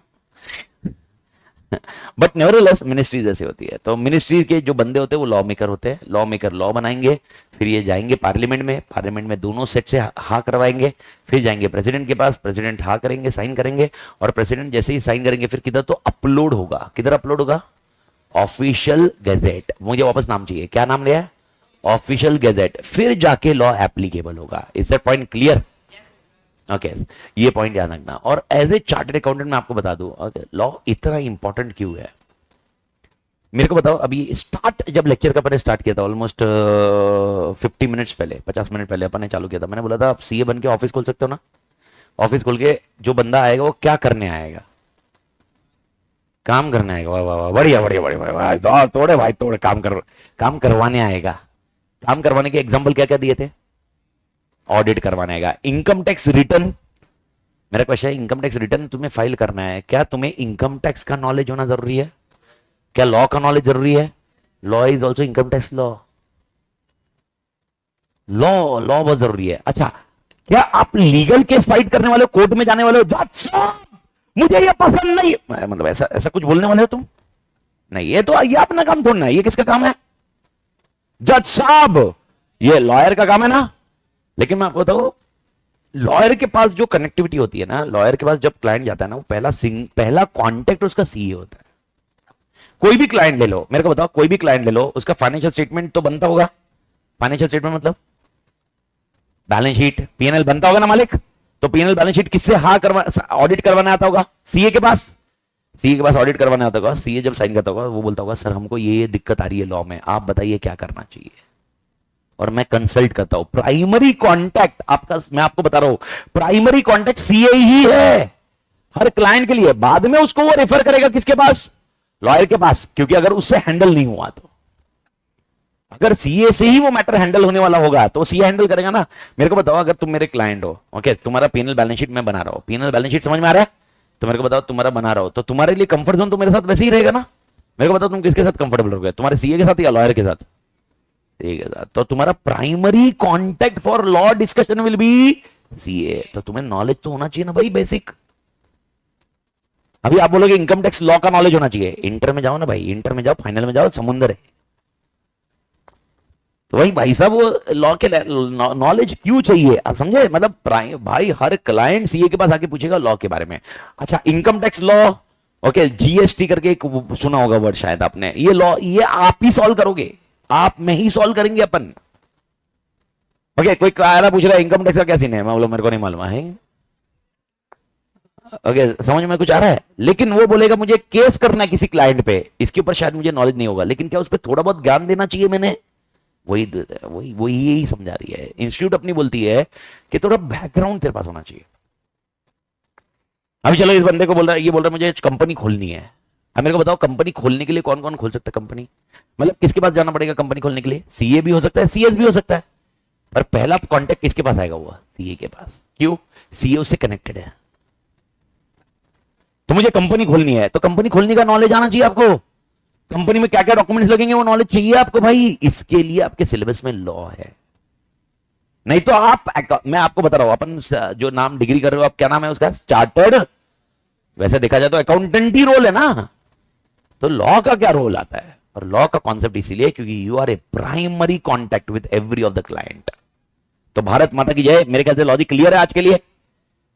बट नेवरदलेस मिनिस्ट्री जैसे होती है। तो मिनिस्ट्री के जो बंदे होते हैं वो लॉ मेकर होते हैं। लॉ मेकर लॉ बनाएंगे, फिर ये जाएंगे पार्लियामेंट में दोनों सेट से हाँ करवाएंगे, फिर जाएंगे प्रेसिडेंट के पास, प्रेसिडेंट हाँ करेंगे, साइन करेंगे, और प्रेसिडेंट जैसे ही साइन करेंगे फिर किधर तो अपलोड होगा। किधर अपलोड होगा? Official gazette. मुझे वापस नाम चाहिए, क्या नाम लिया है? Official gazette. फिर जाके लॉ एप्लीकेबल होगा। Is that point clear? Okay ये पॉइंट याद रखना। और एज ए चार्टर्ड अकाउंटेंट मैं आपको बता दूं लॉ इतना इंपॉर्टेंट क्यों है। मेरे को बताओ, अभी स्टार्ट जब लेक्चर का मैंने स्टार्ट किया था ऑलमोस्ट 50 मिनट्स पहले, 50 मिनट पहले अपन ने चालू किया था। मैंने बोला था आप सीए बन के ऑफिस खोल सकते हो ना। ऑफिस खोल के जो बंदा आएगा वो क्या करने आएगा? काम करने आएगा। वाह वाह वाह, बढ़िया बढ़िया बढ़िया, तोड़े भाई तोड़े, काम करवाने आएगा। काम करवाने के एग्जाम्पल क्या क्या दिए थे? ऑडिट करवाने आएगा, इनकम टैक्स रिटर्न। मेरा क्वेश्चन है, इनकम टैक्स रिटर्न तुम्हें फाइल करना है, क्या तुम्हें इनकम टैक्स का नॉलेज होना जरूरी है? क्या लॉ का नॉलेज जरूरी है? Law is also income tax law बहुत जरूरी है। अच्छा क्या आप लीगल केस फाइट करने वाले हो, कोर्ट में जाने वाले हो, जज साहब मुझे ये पसंद नहीं, मतलब ऐसा ऐसा कुछ बोलने वाले हो तुम? नहीं, ये अपना काम थोड़ा है, ये किसका काम है? जज साहब, ये लॉयर का काम है ना। लेकिन मैं आपको बताऊं, लॉयर के पास जो कनेक्टिविटी होती है ना, लॉयर के पास जब क्लाइंट जाता है ना, वो पहला कांटेक्ट उसका सीए होता है। कोई भी क्लाइंट ले लो, मेरे को बताओ, कोई भी क्लाइंट ले लो, उसका फाइनेंशियल स्टेटमेंट तो बनता होगा। फाइनेंशियल स्टेटमेंट मतलब बैलेंस शीट, पीएनएल बनता होगा ना मालिक। तो पीएनएल बैलेंस शीट किससे ऑडिट करवाना आता होगा? सीए के पास। सीए के पास ऑडिट करवाना आता होगा। सीए जब साइन करता होगा, वो बोलता होगा सर हमको ये दिक्कत आ रही है लॉ में, आप बताइए क्या करना चाहिए, और मैं कंसल्ट करता हूं। प्राइमरी कांटेक्ट आपका, मैं आपको बता रहा हूं, प्राइमरी कांटेक्ट सीए ही है हर क्लाइंट के लिए। बाद में उसको वो रेफर करेगा किसके पास? लॉयर के पास, क्योंकि अगर उससे हैंडल नहीं हुआ तो, अगर सीए से ही वो मैटर हैंडल होने वाला होगा तो सीए हैंडल करेगा ना। मेरे को बताओ, अगर तुम मेरे क्लाइंट हो, ओके, तुम्हारा पीएनएल बैलेंस शीट मैं बना रहा हूं, पीएनएल बैलेंस शीट समझ में आ रहा है? तो मेरे को बताओ, तुम्हारा बना रहा हो तो तुम्हारे लिए कंफर्ट जोन तो मेरे साथ वैसे ही रहेगा ना। मेरे को बताओ तुम किसके साथ कंफर्टेबल रहोगे, तुम्हारे सीए के साथ या लॉयर के साथ? सीए के साथ। तो तुम्हारा primary contact for law discussion will be CA. तो तुम्हें नॉलेज तो होना चाहिए ना भाई, बेसिक। अभी आप बोलोगे इनकम टैक्स लॉ का नॉलेज होना चाहिए, इंटर में जाओ ना भाई, इंटर में जाओ, फाइनल में जाओ, समुंदर है। तो वही भाई साहब, वो लॉ के नॉलेज क्यों चाहिए, आप समझे? मतलब भाई हर क्लाइंट सीए के पास आके पूछेगा लॉ के बारे में। अच्छा, income tax law, okay, GST करके एक सुना होगा वर्ड शायद आपने, ये लॉ ये आप ही सॉल्व करोगे, आप में ही सॉल्व करेंगे अपन। ओके, कोई आया पूछ रहा है इनकम टैक्स का क्या सीन है, मैं बोलो मेरे को नहीं मालूम है। ओके, समझ में कुछ आ रहा है? लेकिन वो बोलेगा मुझे केस करना है किसी क्लाइंट पे, इसके ऊपर शायद मुझे नॉलेज नहीं होगा, लेकिन क्या उस पर थोड़ा बहुत ज्ञान देना चाहिए मैंने। वही वही वही यही समझा रही है इंस्टीट्यूट अपनी, बोलती है कि थोड़ा बैकग्राउंड तेरे पास होना चाहिए। अभी चलो, इस बंदे को बोल रहा है, ये बोल रहा है मुझे कंपनी खोलनी है। अब मेरे को बताओ, कंपनी खोलने के लिए कौन कौन खोल सकता है कंपनी? मतलब किसके पास जाना पड़ेगा कंपनी खोलने के लिए? सीए भी हो सकता है, सीएस भी हो सकता है, पर पहला कांटेक्ट किसके पास आएगा? हुआ सीए के पास। क्यों? सीए उससे कनेक्टेड है। तो मुझे कंपनी खोलनी है, तो कंपनी खोलने का नॉलेज आना चाहिए आपको। कंपनी में क्या क्या डॉक्यूमेंट्स लगेंगे वो नॉलेज चाहिए आपको भाई। इसके लिए आपके सिलेबस में लॉ है। नहीं तो मैं आपको बता रहा हूं, अपन जो नाम डिग्री कर रहे हो आप, क्या नाम है उसका? चार्टर्ड। वैसे देखा जाए तो अकाउंटेंट ही रोल है ना। तो लॉ का क्या रोल आता है? और लॉ का कॉन्सेप्ट इसीलिए क्योंकि you are a primary contact with every of the client. तो भारत माता की जय। मेरे ख्याल से लॉजिक क्लियर है आज के लिए।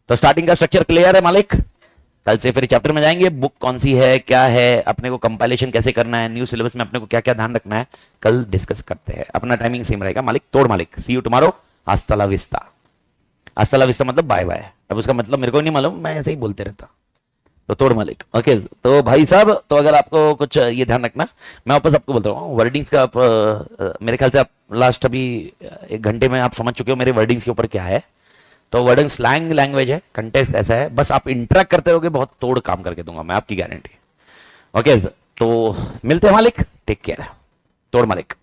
तो स्टार्टिंग का स्ट्रक्चर क्लियर है मालिक। कल से फिर चैप्टर में जाएंगे, बुक कौन सी है, क्या है, अपने को कंपाइलेशन कैसे करना है, न्यू सिलेबस में अपने को क्या क्या ध्यान रखना है, कल डिस्कस करते हैं। अपना टाइमिंग सेम रहेगा मालिक। तोड़ मालिक। सी यू टुमारो। हस्ता ला विस्ता। हस्ता ला विस्ता मतलब बाय बाय। अब उसका मतलब मेरे को नहीं मालूम, मैं ऐसे ही बोलते रहता। तो तोड़ मालिक। ओके, तो भाई साहब, तो अगर आपको कुछ ये ध्यान रखना, मैं वापस आपको बोलता हूँ वर्डिंग्स का। आप मेरे ख्याल से आप लास्ट अभी 1 घंटे में आप समझ चुके हो मेरे वर्डिंग्स के ऊपर क्या है। तो वर्डिंग स्लैंग लैंग्वेज है, कंटेक्स्ट ऐसा है, बस आप इंटरेक्ट करते रहोगे, बहुत तोड़ काम करके दूंगा मैं, आपकी गारंटी। ओके, तो मिलते हैं मालिक। Take care. तोड़ मालिक।